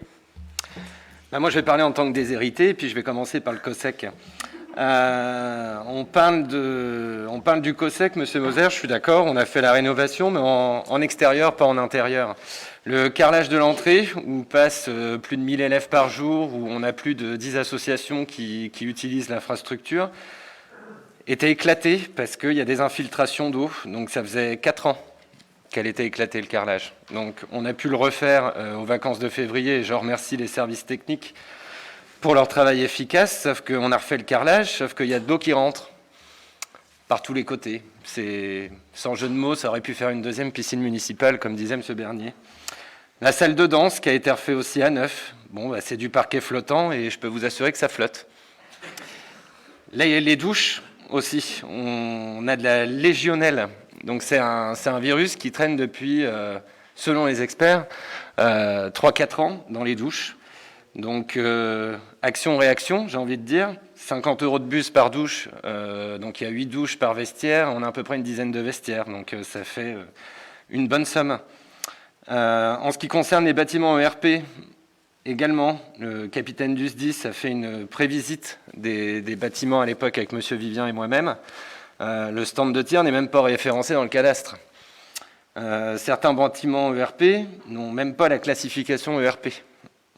Moi, je vais parler en tant que déshérité, puis je vais commencer par le COSEC. On parle du COSEC, Monsieur Moser, je suis d'accord, on a fait la rénovation, mais en extérieur, pas en intérieur. Le carrelage de l'entrée, où passent plus de 1000 élèves par jour, où on a plus de 10 associations qui utilisent l'infrastructure, était éclaté parce qu'il y a des infiltrations d'eau. Donc ça faisait 4 ans qu'elle était éclatée, le carrelage. Donc on a pu le refaire aux vacances de février, et je remercie les services techniques pour leur travail efficace, sauf qu'on a refait le carrelage, sauf qu'il y a de l'eau qui rentre par tous les côtés. C'est, sans jeu de mots, ça aurait pu faire une deuxième piscine municipale, comme disait M. Bernier. La salle de danse, qui a été refaite aussi à neuf, c'est du parquet flottant, et je peux vous assurer que ça flotte. Les douches aussi, on a de la légionnelle. Donc c'est un virus qui traîne depuis, selon les experts, 3-4 ans dans les douches. Donc action-réaction, j'ai envie de dire. 50 € de bus par douche, donc il y a 8 douches par vestiaire, on a à peu près une dizaine de vestiaires, donc ça fait une bonne somme. En ce qui concerne les bâtiments ERP, également, le capitaine du SDIS a fait une prévisite des bâtiments à l'époque avec M. Vivien et moi-même. Le stand de tir n'est même pas référencé dans le cadastre. Certains bâtiments ERP n'ont même pas la classification ERP,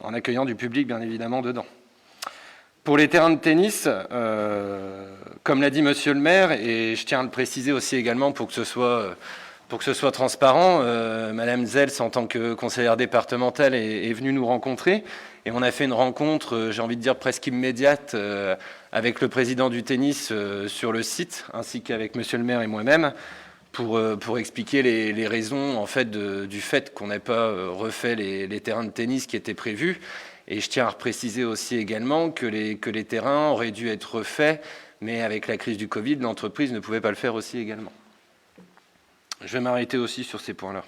en accueillant du public, bien évidemment, dedans. Pour les terrains de tennis, comme l'a dit Monsieur le maire, et je tiens à le préciser aussi également pour que ce soit transparent, Madame Zels, en tant que conseillère départementale, est venue nous rencontrer, et on a fait une rencontre, j'ai envie de dire presque immédiate, avec le président du tennis sur le site, ainsi qu'avec Monsieur le maire et moi-même, pour expliquer les raisons en fait du fait qu'on n'ait pas refait les terrains de tennis qui étaient prévus. Et je tiens à préciser aussi également que les terrains auraient dû être refaits, mais avec la crise du Covid, l'entreprise ne pouvait pas le faire aussi également. Je vais m'arrêter aussi sur ces points-là.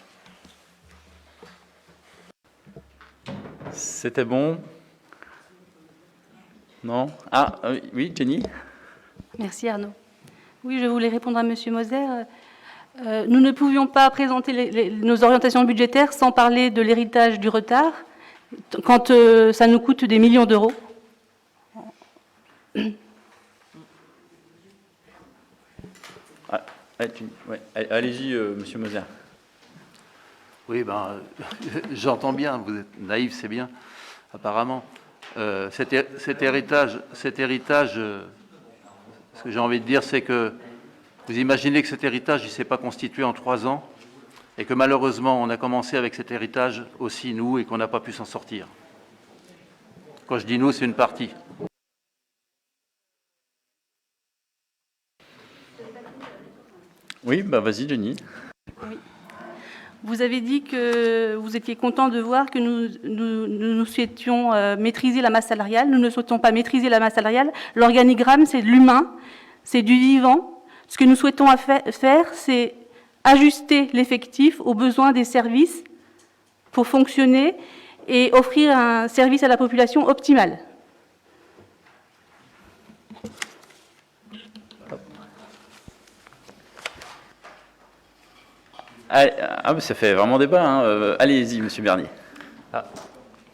C'était bon? Non? Ah, oui, Jenny? Merci Arnaud. Oui, je voulais répondre à Monsieur Moser. Nous ne pouvions pas présenter nos orientations budgétaires sans parler de l'héritage du retard, quand ça nous coûte des millions d'euros. Allez-y, Monsieur Moser. Oui, j'entends bien, vous êtes naïf, c'est bien, apparemment. Cet héritage, ce que j'ai envie de dire, c'est que vous imaginez que cet héritage, il ne s'est pas constitué en 3 ans, et que malheureusement, on a commencé avec cet héritage aussi, nous, et qu'on n'a pas pu s'en sortir. Quand je dis nous, c'est une partie. Oui, vas-y, Jenny. Oui. Vous avez dit que vous étiez content de voir que nous souhaitions maîtriser la masse salariale. Nous ne souhaitons pas maîtriser la masse salariale. L'organigramme, c'est de l'humain, c'est du vivant. Ce que nous souhaitons faire, c'est ajuster l'effectif aux besoins des services pour fonctionner et offrir un service à la population optimal. Ça fait vraiment débat. Hein. Allez-y, Monsieur Bernier.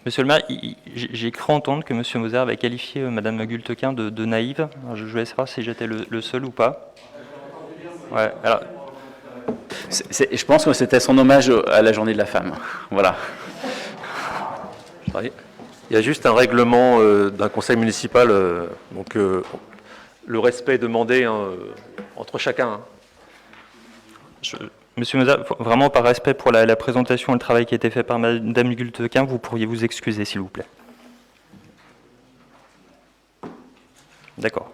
Monsieur le maire, j'ai cru entendre que Monsieur Moser avait qualifié Madame Gultequin de naïve. Alors, je voulais savoir si j'étais le seul ou pas. Ouais, alors... je pense que c'était son hommage à la journée de la femme. Voilà. Il y a juste un règlement d'un conseil municipal, donc le respect est demandé entre chacun. Monsieur Moser, vraiment par respect pour la présentation et le travail qui a été fait par Madame Gultequin, vous pourriez vous excuser, s'il vous plaît. D'accord.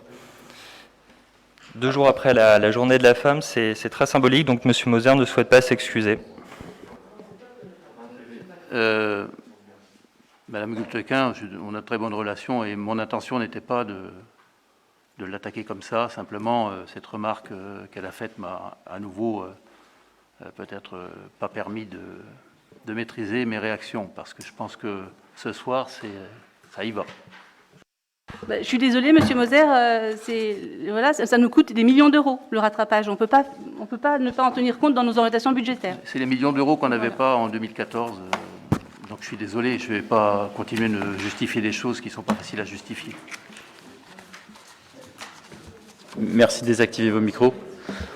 2 jours après la journée de la femme, c'est très symbolique, donc Monsieur Moser ne souhaite pas s'excuser. Madame Gultequin, on a de très bonnes relations et mon intention n'était pas de l'attaquer comme ça. Simplement, cette remarque qu'elle a faite m'a à nouveau peut-être pas permis de maîtriser mes réactions, parce que je pense que ce soir, ça y va. Je suis désolée, Monsieur Moser, voilà, ça nous coûte des millions d'euros, le rattrapage. On peut pas ne pas en tenir compte dans nos orientations budgétaires. C'est les millions d'euros qu'on n'avait pas en 2014. Donc je suis désolé, je ne vais pas continuer de justifier des choses qui ne sont pas faciles à justifier. Merci de désactiver vos micros.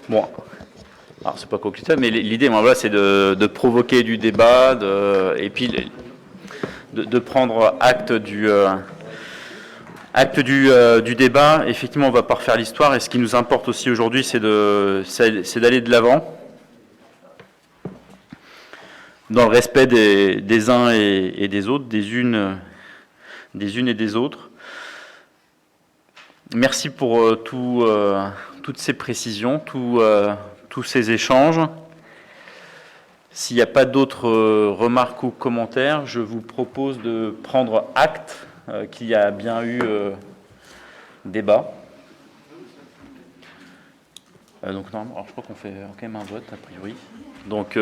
Bon, alors c'est pas concluant, mais l'idée, moi, voilà, c'est de provoquer du débat, et puis de prendre acte du débat. Effectivement, on ne va pas refaire l'histoire, et ce qui nous importe aussi aujourd'hui, c'est d'aller de l'avant, dans le respect des uns et des autres, des unes et des autres. Merci pour toutes ces précisions, tous ces échanges. S'il n'y a pas d'autres remarques ou commentaires, je vous propose de prendre acte qu'il y a bien eu débat. Donc normalement, alors je crois qu'on fait quand même un vote a priori. Donc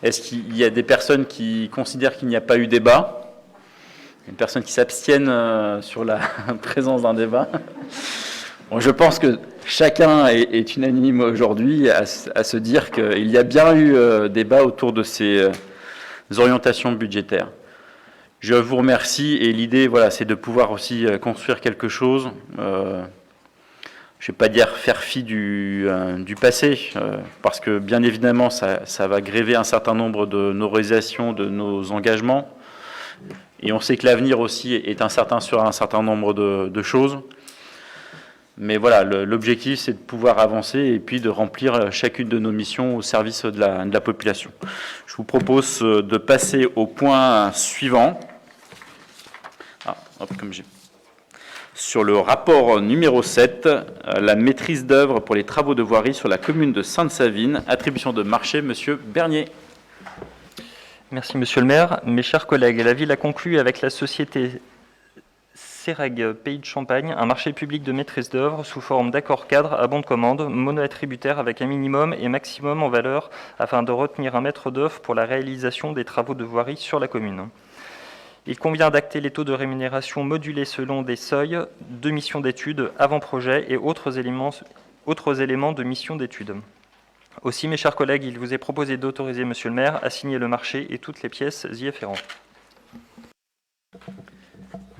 est-ce qu'il y a des personnes qui considèrent qu'il n'y a pas eu débat? Une personne qui s'abstiennent sur la présence d'un débat. Bon, je pense que chacun est unanime aujourd'hui à se dire qu'il y a bien eu débat autour de ces orientations budgétaires. Je vous remercie, et l'idée, voilà, c'est de pouvoir aussi construire quelque chose. Je ne vais pas dire faire fi du passé, parce que bien évidemment, ça va gréver un certain nombre de nos réalisations, de nos engagements. Et on sait que l'avenir aussi est incertain sur un certain nombre de choses. Mais voilà, l'objectif, c'est de pouvoir avancer et puis de remplir chacune de nos missions au service de la population. Je vous propose de passer au point suivant. Sur le rapport numéro 7, la maîtrise d'œuvre pour les travaux de voirie sur la commune de Sainte-Savine, attribution de marché, Monsieur Bernier. Merci Monsieur le maire. Mes chers collègues, la ville a conclu avec la société Sereg Pays de Champagne un marché public de maîtrise d'œuvre sous forme d'accord cadre à bon de commande, mono-attributaire avec un minimum et maximum en valeur afin de retenir un maître d'œuvre pour la réalisation des travaux de voirie sur la commune. Il convient d'acter les taux de rémunération modulés selon des seuils de mission d'études, avant-projet et autres éléments de mission d'études. Aussi, mes chers collègues, il vous est proposé d'autoriser Monsieur le maire à signer le marché et toutes les pièces y afférentes.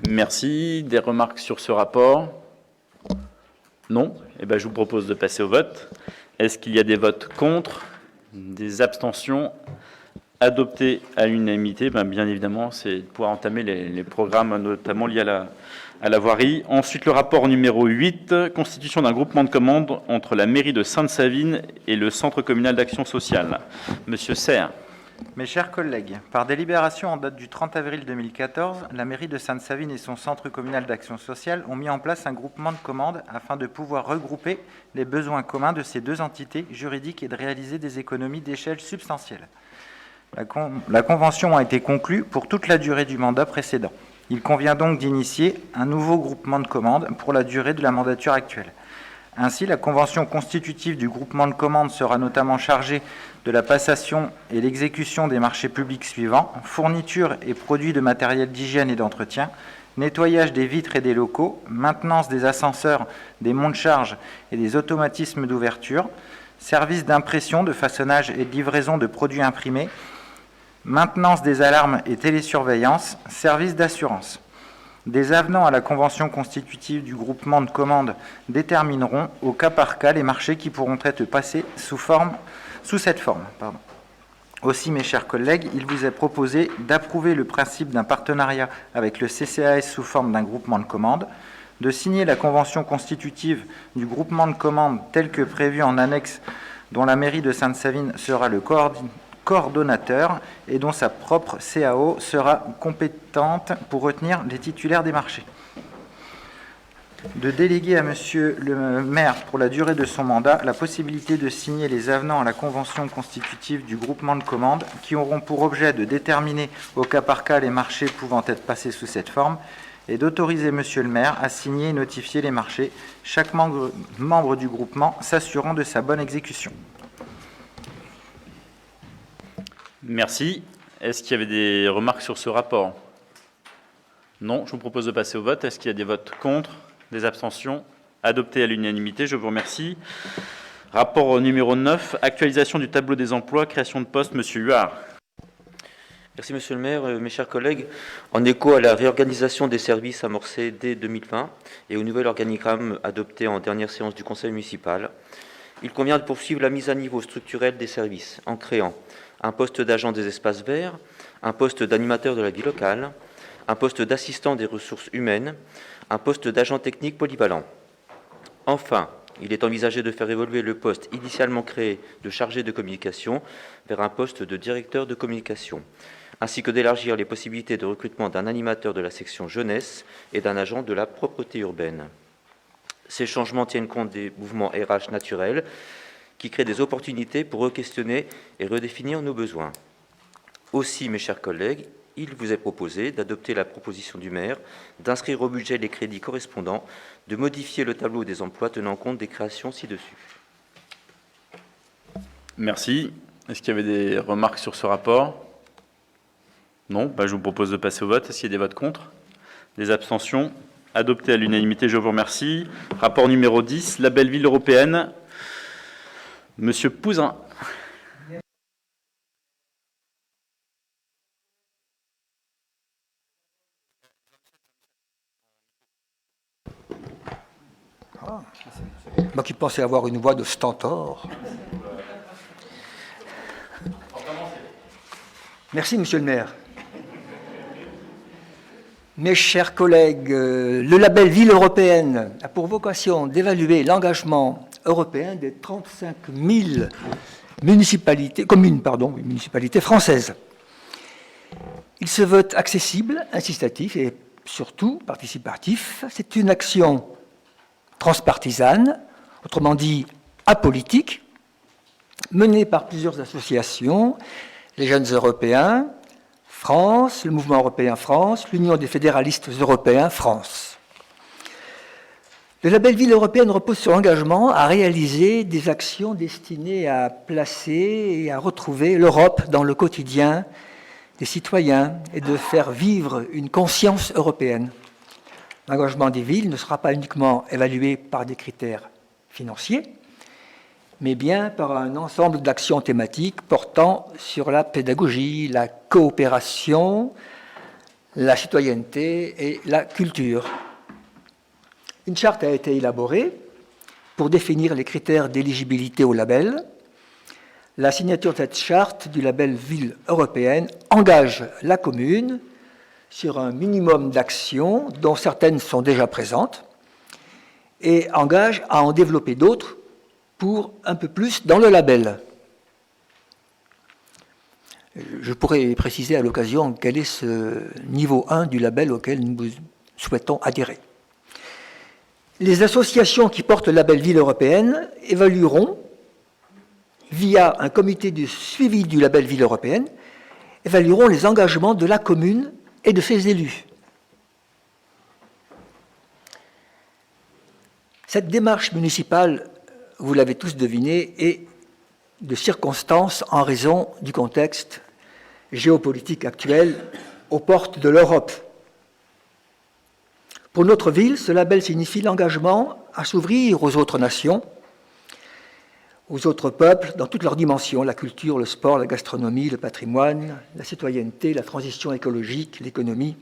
Merci. Des remarques sur ce rapport? Non? Eh bien, je vous propose de passer au vote. Est-ce qu'il y a des votes contre? Des abstentions? Adopté à l'unanimité, bien évidemment, c'est de pouvoir entamer les programmes, notamment liés à la voirie. Ensuite, le rapport numéro 8, constitution d'un groupement de commandes entre la mairie de Sainte-Savine et le Centre communal d'action sociale. Monsieur Serre. Mes chers collègues, par délibération en date du 30 avril 2014, la mairie de Sainte-Savine et son Centre communal d'action sociale ont mis en place un groupement de commandes afin de pouvoir regrouper les besoins communs de ces deux entités juridiques et de réaliser des économies d'échelle substantielles. La convention a été conclue pour toute la durée du mandat précédent. Il convient donc d'initier un nouveau groupement de commandes pour la durée de la mandature actuelle. Ainsi, la convention constitutive du groupement de commandes sera notamment chargée de la passation et l'exécution des marchés publics suivants: fourniture et produits de matériel d'hygiène et d'entretien, nettoyage des vitres et des locaux, maintenance des ascenseurs, des monte-charges et des automatismes d'ouverture, service d'impression, de façonnage et de livraison de produits imprimés, maintenance des alarmes et télésurveillance, service d'assurance. Des avenants à la convention constitutive du groupement de commandes détermineront au cas par cas les marchés qui pourront être passés sous cette forme. Aussi, mes chers collègues, il vous est proposé d'approuver le principe d'un partenariat avec le CCAS sous forme d'un groupement de commandes, de signer la convention constitutive du groupement de commandes telle que prévue en annexe, dont la mairie de Sainte-Savine sera le coordonnateur et dont sa propre CAO sera compétente pour retenir les titulaires des marchés. De déléguer à Monsieur le maire, pour la durée de son mandat, la possibilité de signer les avenants à la convention constitutive du groupement de commandes qui auront pour objet de déterminer au cas par cas les marchés pouvant être passés sous cette forme et d'autoriser Monsieur le maire à signer et notifier les marchés, chaque membre du groupement s'assurant de sa bonne exécution. Merci. Est-ce qu'il y avait des remarques sur ce rapport? Non. Je vous propose de passer au vote. Est-ce qu'il y a des votes contre? Des abstentions? Adopté à l'unanimité. Je vous remercie. Rapport numéro 9, actualisation du tableau des emplois, création de postes. Monsieur Huard. Merci Monsieur le maire. Mes chers collègues, en écho à la réorganisation des services amorcée dès 2020 et au nouvel organigramme adopté en dernière séance du conseil municipal, il convient de poursuivre la mise à niveau structurelle des services en créant un poste d'agent des espaces verts, un poste d'animateur de la vie locale, un poste d'assistant des ressources humaines, un poste d'agent technique polyvalent. Enfin, il est envisagé de faire évoluer le poste initialement créé de chargé de communication vers un poste de directeur de communication, ainsi que d'élargir les possibilités de recrutement d'un animateur de la section jeunesse et d'un agent de la propreté urbaine. Ces changements tiennent compte des mouvements RH naturels qui créent des opportunités pour re-questionner et redéfinir nos besoins. Aussi, mes chers collègues, il vous est proposé d'adopter la proposition du maire, d'inscrire au budget les crédits correspondants, de modifier le tableau des emplois tenant compte des créations ci-dessus. Merci. Est-ce qu'il y avait des remarques sur ce rapport? Non. Je vous propose de passer au vote. Est-ce qu'il y a des votes contre? Des abstentions? Adopté à l'unanimité. Je vous remercie. Rapport numéro 10, la belle ville européenne. Monsieur Pouzin. Moi qui pensais avoir une voix de stentor. Merci, monsieur le maire. Mes chers collègues, le label Ville européenne a pour vocation d'évaluer l'engagement européen des 35 000 municipalités françaises. Il se veut accessible, incitatif et surtout participatif. C'est une action transpartisane, autrement dit apolitique, menée par plusieurs associations, les Jeunes Européens, France, le Mouvement Européen France, l'Union des fédéralistes européens France. Le label Ville européenne repose sur l'engagement à réaliser des actions destinées à placer et à retrouver l'Europe dans le quotidien des citoyens et de faire vivre une conscience européenne. L'engagement des villes ne sera pas uniquement évalué par des critères financiers, mais bien par un ensemble d'actions thématiques portant sur la pédagogie, la coopération, la citoyenneté et la culture. Une charte a été élaborée pour définir les critères d'éligibilité au label. La signature de cette charte du label Ville européenne engage la commune sur un minimum d'actions dont certaines sont déjà présentes et engage à en développer d'autres pour un peu plus dans le label. Je pourrais préciser à l'occasion quel est ce niveau 1 du label auquel nous souhaitons adhérer. Les associations qui portent le label Ville européenne évalueront, via un comité de suivi du label Ville européenne, évalueront les engagements de la commune et de ses élus. Cette démarche municipale, vous l'avez tous deviné, est de circonstance en raison du contexte géopolitique actuel aux portes de l'Europe. Pour notre ville, ce label signifie l'engagement à s'ouvrir aux autres nations, aux autres peuples, dans toutes leurs dimensions, la culture, le sport, la gastronomie, le patrimoine, la citoyenneté, la transition écologique, l'économie,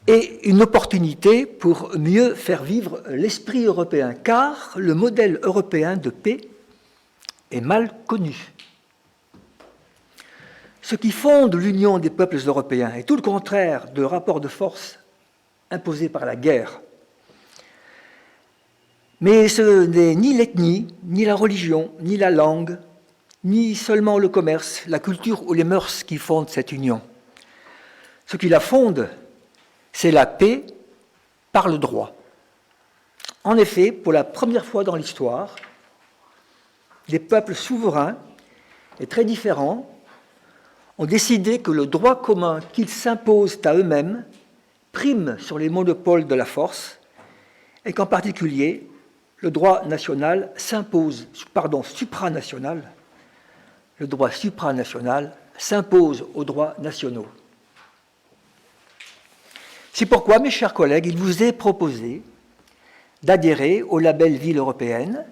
et une opportunité pour mieux faire vivre l'esprit européen, car le modèle européen de paix est mal connu. Ce qui fonde l'union des peuples européens est tout le contraire de rapports de force imposés par la guerre. Mais ce n'est ni l'ethnie, ni la religion, ni la langue, ni seulement le commerce, la culture ou les mœurs qui fondent cette union. Ce qui la fonde, c'est la paix par le droit. En effet, pour la première fois dans l'histoire, des peuples souverains et très différents ont décidé que le droit commun qu'ils s'imposent à eux-mêmes prime sur les monopoles de la force et qu'en particulier, le droit national supranational, le droit supranational s'impose aux droits nationaux. C'est pourquoi, mes chers collègues, il vous est proposé d'adhérer au label Ville européenne,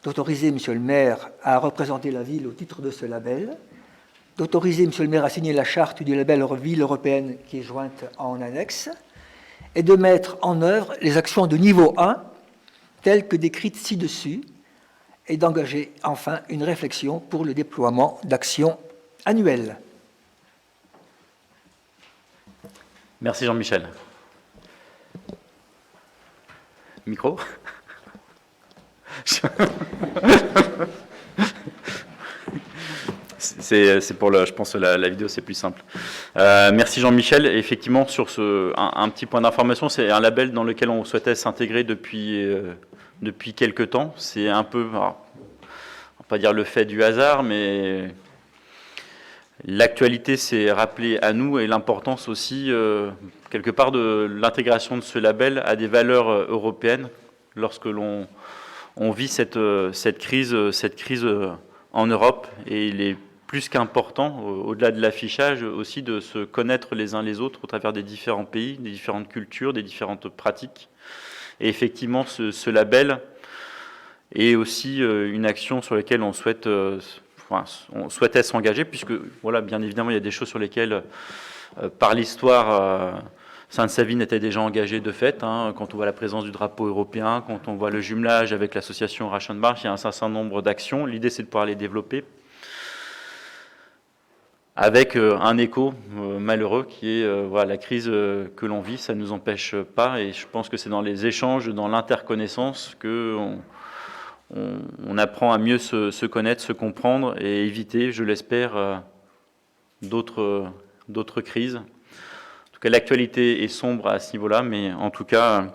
d'autoriser Monsieur le maire à représenter la ville au titre de ce label, d'autoriser Monsieur le maire à signer la charte du label Ville européenne qui est jointe en annexe, et de mettre en œuvre les actions de niveau 1, telles que décrites ci-dessus, et d'engager enfin une réflexion pour le déploiement d'actions annuelles. Merci Jean-Michel. Micro. C'est pour je pense que la vidéo c'est plus simple. Merci Jean-Michel. Effectivement, sur un petit point d'information, c'est un label dans lequel on souhaitait s'intégrer depuis quelques temps. C'est un peu, alors, on va pas dire le fait du hasard, mais l'actualité s'est rappelée à nous et l'importance aussi, quelque part, de l'intégration de ce label à des valeurs européennes lorsque l'on vit cette crise en Europe. Et il est plus qu'important, au-delà de l'affichage, aussi de se connaître les uns les autres au travers des différents pays, des différentes cultures, des différentes pratiques. Et effectivement, ce label est aussi une action sur laquelle on souhaitait s'engager, puisque, voilà, bien évidemment, il y a des choses sur lesquelles, par l'histoire, Sainte-Savine était déjà engagée de fait, hein, quand on voit la présence du drapeau européen, quand on voit le jumelage avec l'association Rachenbach, il y a un certain nombre d'actions. L'idée, c'est de pouvoir les développer avec un écho malheureux qui est voilà, la crise que l'on vit, ça ne nous empêche pas, et je pense que c'est dans les échanges, dans l'interconnaissance qu'on apprend à mieux se connaître, se comprendre et éviter, je l'espère, d'autres crises. En tout cas, l'actualité est sombre à ce niveau-là, mais en tout cas,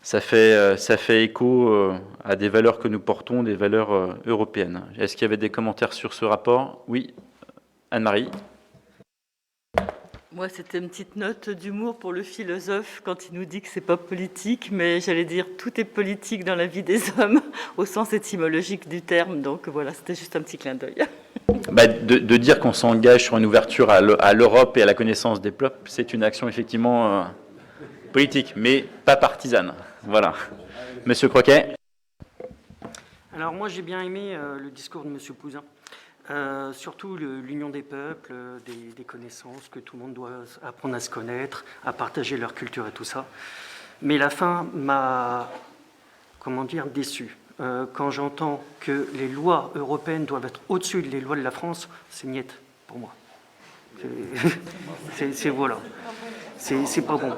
ça fait écho à des valeurs que nous portons, des valeurs européennes. Est-ce qu'il y avait des commentaires sur ce rapport? Oui. Anne-Marie. Moi, c'était une petite note d'humour pour le philosophe quand il nous dit que c'est pas politique, mais j'allais dire tout est politique dans la vie des hommes au sens étymologique du terme. Donc voilà, c'était juste un petit clin d'œil. De dire qu'on s'engage sur une ouverture à l'Europe et à la connaissance des peuples, c'est une action effectivement politique, mais pas partisane. Voilà. Monsieur Croquet. Alors moi, j'ai bien aimé le discours de Monsieur Pouzin. Surtout l'union des peuples, des connaissances, que tout le monde doit apprendre à se connaître, à partager leur culture et tout ça. Mais la fin m'a, déçu. Quand j'entends que les lois européennes doivent être au-dessus des lois de la France, c'est niette pour moi. C'est voilà. C'est pas bon.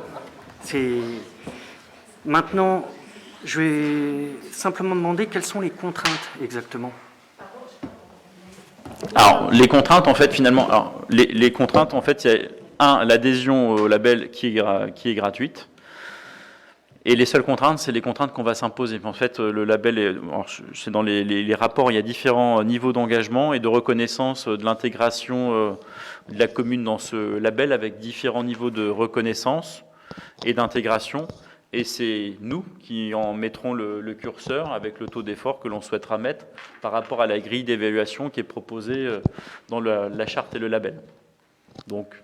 Maintenant, je vais simplement demander quelles sont les contraintes exactement. Alors, les contraintes, en fait, finalement, les contraintes, en fait, il y a l'adhésion au label qui est gratuite. Et les seules contraintes, c'est les contraintes qu'on va s'imposer. En fait, le label, c'est dans les rapports, il y a différents niveaux d'engagement et de reconnaissance de l'intégration de la commune dans ce label avec différents niveaux de reconnaissance et d'intégration. Et c'est nous qui en mettrons le curseur avec le taux d'effort que l'on souhaitera mettre par rapport à la grille d'évaluation qui est proposée dans la charte et le label. Donc,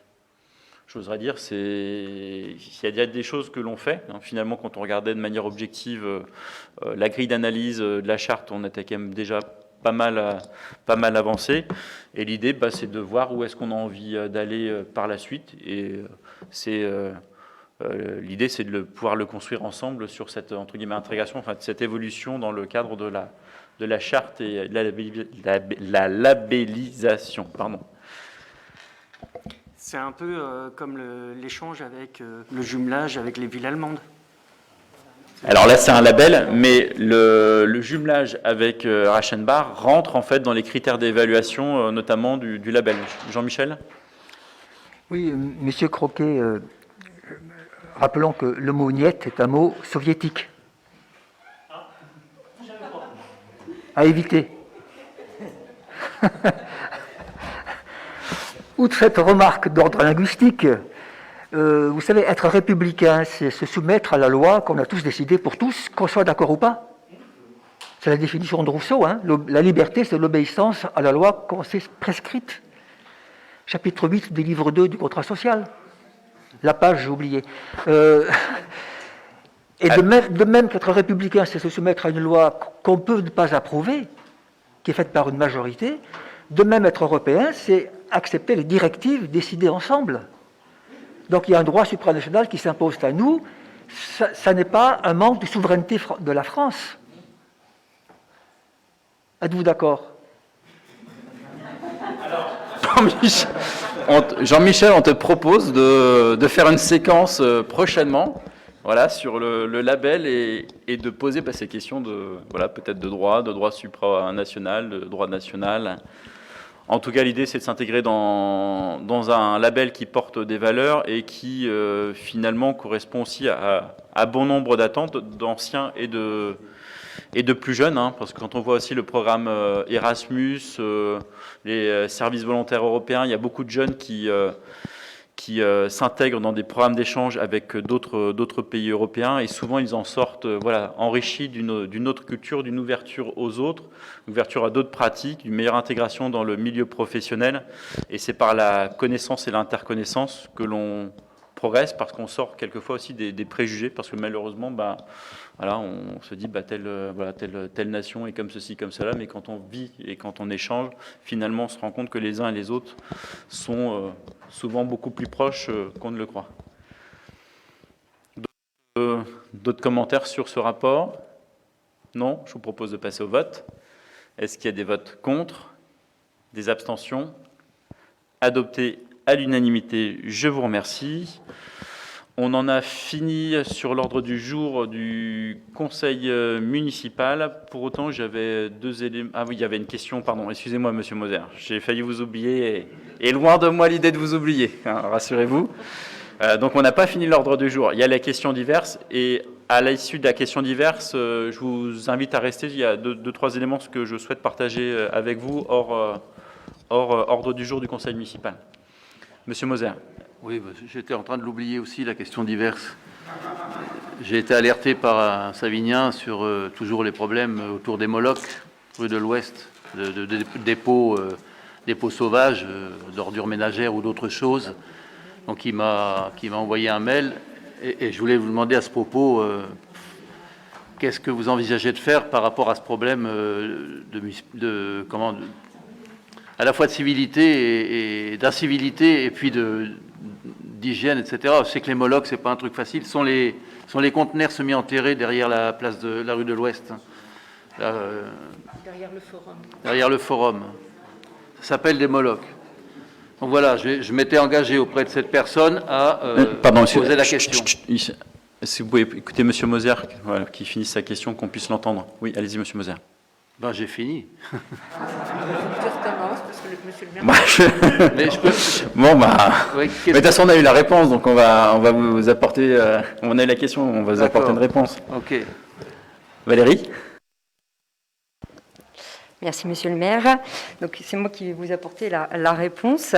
j'oserais dire, il y a des choses que l'on fait. Hein, finalement, quand on regardait de manière objective la grille d'analyse de la charte, on était quand même déjà pas mal avancé. Et l'idée, c'est de voir où est-ce qu'on a envie d'aller par la suite. Et l'idée, c'est de pouvoir le construire ensemble sur cette entre guillemets intégration, enfin cette évolution dans le cadre de la charte et de la labellisation. Pardon. C'est un peu comme l'échange avec le jumelage avec les villes allemandes. Alors là, c'est un label, mais le jumelage avec Rachenbach rentre en fait dans les critères d'évaluation, notamment du label. Jean-Michel ? Oui, Monsieur Croquet. Rappelons que le mot « niet » est un mot soviétique. À éviter. Outre cette remarque d'ordre linguistique, vous savez, être républicain, c'est se soumettre à la loi qu'on a tous décidée pour tous, qu'on soit d'accord ou pas. C'est la définition de Rousseau. Hein. La liberté, c'est l'obéissance à la loi quand c'est prescrite. Chapitre 8 du livre 2 du contrat social. La page, j'ai oublié. Et de même qu'être républicain, c'est se soumettre à une loi qu'on peut ne pas approuver, qui est faite par une majorité, de même être européen, c'est accepter les directives décidées ensemble. Donc il y a un droit supranational qui s'impose à nous. Ça n'est pas un manque de souveraineté de la France. Êtes-vous d'accord? Jean-Michel, on te propose de faire une séquence prochainement, voilà, sur le label et de poser ces questions peut-être de droit supranational, de droit national. En tout cas, l'idée, c'est de s'intégrer dans un label qui porte des valeurs et qui, finalement, correspond aussi à bon nombre d'attentes d'anciens et de plus jeunes, hein, parce que quand on voit aussi le programme Erasmus, les services volontaires européens, il y a beaucoup de jeunes qui s'intègrent dans des programmes d'échange avec d'autres pays européens, et souvent ils en sortent enrichis d'une autre culture, d'une ouverture aux autres, ouverture à d'autres pratiques, une meilleure intégration dans le milieu professionnel, et c'est par la connaissance et l'interconnaissance que l'on progresse, parce qu'on sort quelquefois aussi des préjugés, parce que malheureusement, on se dit telle nation est comme ceci, comme cela, mais quand on vit et quand on échange, finalement on se rend compte que les uns et les autres sont souvent beaucoup plus proches qu'on ne le croit. D'autres commentaires sur ce rapport? Non, je vous propose de passer au vote. Est-ce qu'il y a des votes contre? Des abstentions? Adopté à l'unanimité, je vous remercie. On en a fini sur l'ordre du jour du conseil municipal. Pour autant, j'avais deux éléments. Ah oui, il y avait une question, pardon. Excusez-moi, monsieur Moser. J'ai failli vous oublier. Et loin de moi l'idée de vous oublier, hein, rassurez-vous. Donc, on n'a pas fini l'ordre du jour. Il y a la question diverse. Et à l'issue de la question diverse, je vous invite à rester. Il y a deux, trois éléments que je souhaite partager avec vous hors ordre du jour du conseil municipal. Monsieur Moser. Oui, j'étais en train de l'oublier aussi, la question diverse. J'ai été alerté par un Savinien sur toujours les problèmes autour des Molocs, rue de l'Ouest, de dépôts sauvages, d'ordures ménagères ou d'autres choses. Donc il m'a envoyé un mail et je voulais vous demander à ce propos qu'est-ce que vous envisagez de faire par rapport à ce problème à la fois de civilité et d'incivilité et puis d'hygiène, etc. Je sais que les Molocs, c'est pas un truc facile. Ce sont les conteneurs semi-enterrés derrière la place de la rue de l'Ouest. Derrière le forum. Derrière le forum. Ça s'appelle des Molocs. Donc voilà, je m'étais engagé auprès de cette personne à poser la question. Si vous pouvez écouter monsieur Moser, qui finisse sa question, qu'on puisse l'entendre. Oui, allez-y, monsieur Moser. Ben, j'ai fini. Mais de toute façon, on a eu la réponse, donc on va vous apporter. On a eu la question, on va vous apporter une réponse. Ok. Valérie. Merci, monsieur le maire. Donc, c'est moi qui vais vous apporter la réponse.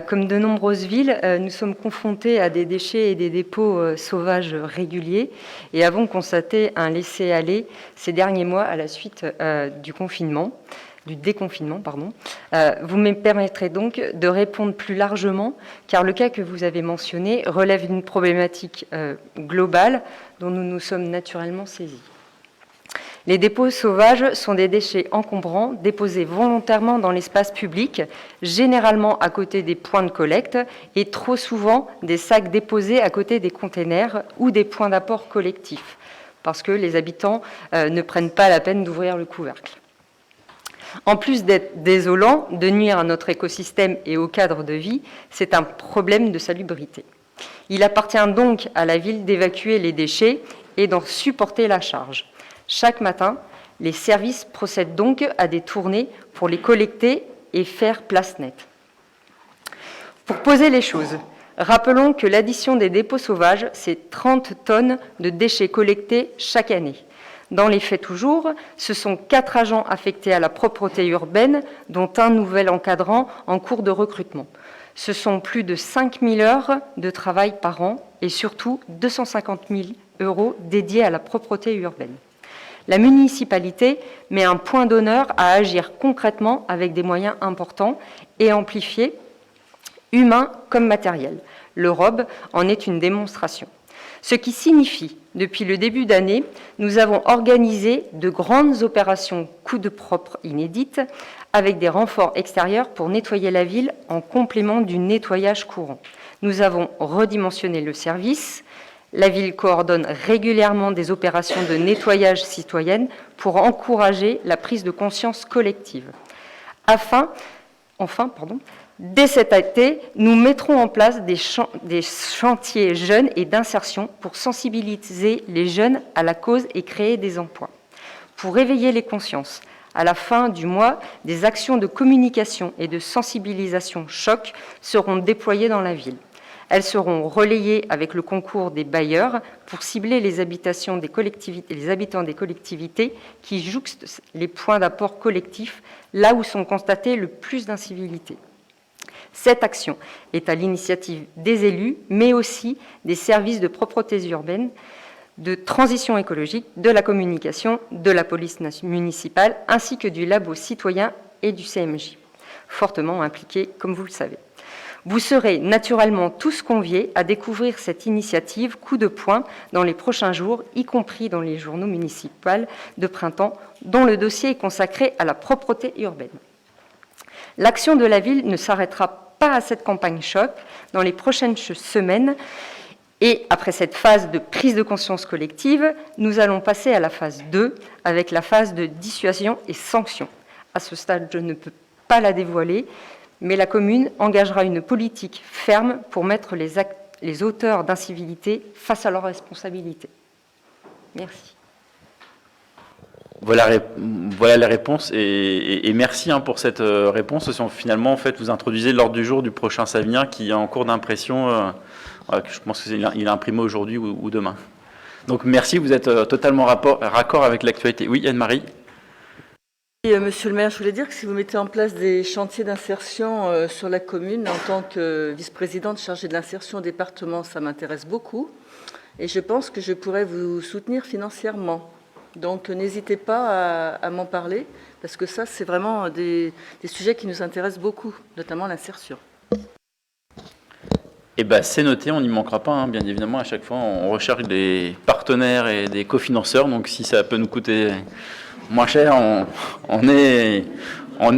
Comme de nombreuses villes, nous sommes confrontés à des déchets et des dépôts sauvages réguliers et avons constaté un laisser-aller ces derniers mois à la suite du déconfinement. Vous me permettrez donc de répondre plus largement, car le cas que vous avez mentionné relève d'une problématique globale dont nous nous sommes naturellement saisis. Les dépôts sauvages sont des déchets encombrants déposés volontairement dans l'espace public, généralement à côté des points de collecte et trop souvent des sacs déposés à côté des containers ou des points d'apport collectifs, parce que les habitants ne prennent pas la peine d'ouvrir le couvercle. En plus d'être désolant, de nuire à notre écosystème et au cadre de vie, c'est un problème de salubrité. Il appartient donc à la ville d'évacuer les déchets et d'en supporter la charge. Chaque matin, les services procèdent donc à des tournées pour les collecter et faire place nette. Pour poser les choses, rappelons que l'addition des dépôts sauvages, c'est 30 tonnes de déchets collectés chaque année. Dans les faits toujours, ce sont 4 agents affectés à la propreté urbaine, dont un nouvel encadrant en cours de recrutement. Ce sont plus de 5000 heures de travail par an et surtout 250 000 € dédiés à la propreté urbaine. La municipalité met un point d'honneur à agir concrètement avec des moyens importants et amplifiés, humains comme matériels. Le ROB en est une démonstration. Ce qui signifie, depuis le début d'année, nous avons organisé de grandes opérations coups de propre inédites avec des renforts extérieurs pour nettoyer la ville en complément du nettoyage courant. Nous avons redimensionné le service. La ville coordonne régulièrement des opérations de nettoyage citoyenne pour encourager la prise de conscience collective. Dès cet été, nous mettrons en place des chantiers jeunes et d'insertion pour sensibiliser les jeunes à la cause et créer des emplois. Pour éveiller les consciences, à la fin du mois, des actions de communication et de sensibilisation choc seront déployées dans la ville. Elles seront relayées avec le concours des bailleurs pour cibler les habitants des collectivités qui jouxtent les points d'apport collectifs, là où sont constatées le plus d'incivilités. Cette action est à l'initiative des élus, mais aussi des services de propreté urbaine, de transition écologique, de la communication, de la police municipale, ainsi que du labo citoyen et du CMJ, fortement impliqués, comme vous le savez. Vous serez naturellement tous conviés à découvrir cette initiative coup de poing dans les prochains jours, y compris dans les journaux municipaux de printemps, dont le dossier est consacré à la propreté urbaine. L'action de la ville ne s'arrêtera pas à cette campagne choc. Dans les prochaines semaines, et après cette phase de prise de conscience collective, nous allons passer à la phase 2, avec la phase de dissuasion et sanction. À ce stade, je ne peux pas la dévoiler, mais la commune engagera une politique ferme pour mettre les auteurs d'incivilité face à leurs responsabilités. Merci. Voilà la réponse et merci pour cette réponse. Finalement, en fait, vous introduisez l'ordre du jour du prochain Savinien qui est en cours d'impression. Je pense qu'il est imprimé aujourd'hui ou demain. Donc merci, vous êtes totalement raccord avec l'actualité. Oui, Anne-Marie. Monsieur le maire, je voulais dire que si vous mettez en place des chantiers d'insertion sur la commune, en tant que vice-présidente chargée de l'insertion au département, ça m'intéresse beaucoup. Et je pense que je pourrais vous soutenir financièrement. Donc n'hésitez pas à m'en parler, parce que ça, c'est vraiment des sujets qui nous intéressent beaucoup, notamment l'insertion. Eh bien, c'est noté, on n'y manquera pas, bien évidemment. À chaque fois, on recherche des partenaires et des cofinanceurs. Donc si ça peut nous coûter moins cher, on est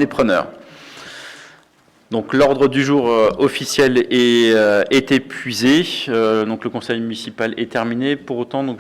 preneur. Donc l'ordre du jour officiel est épuisé. Donc le conseil municipal est terminé. Pour autant, donc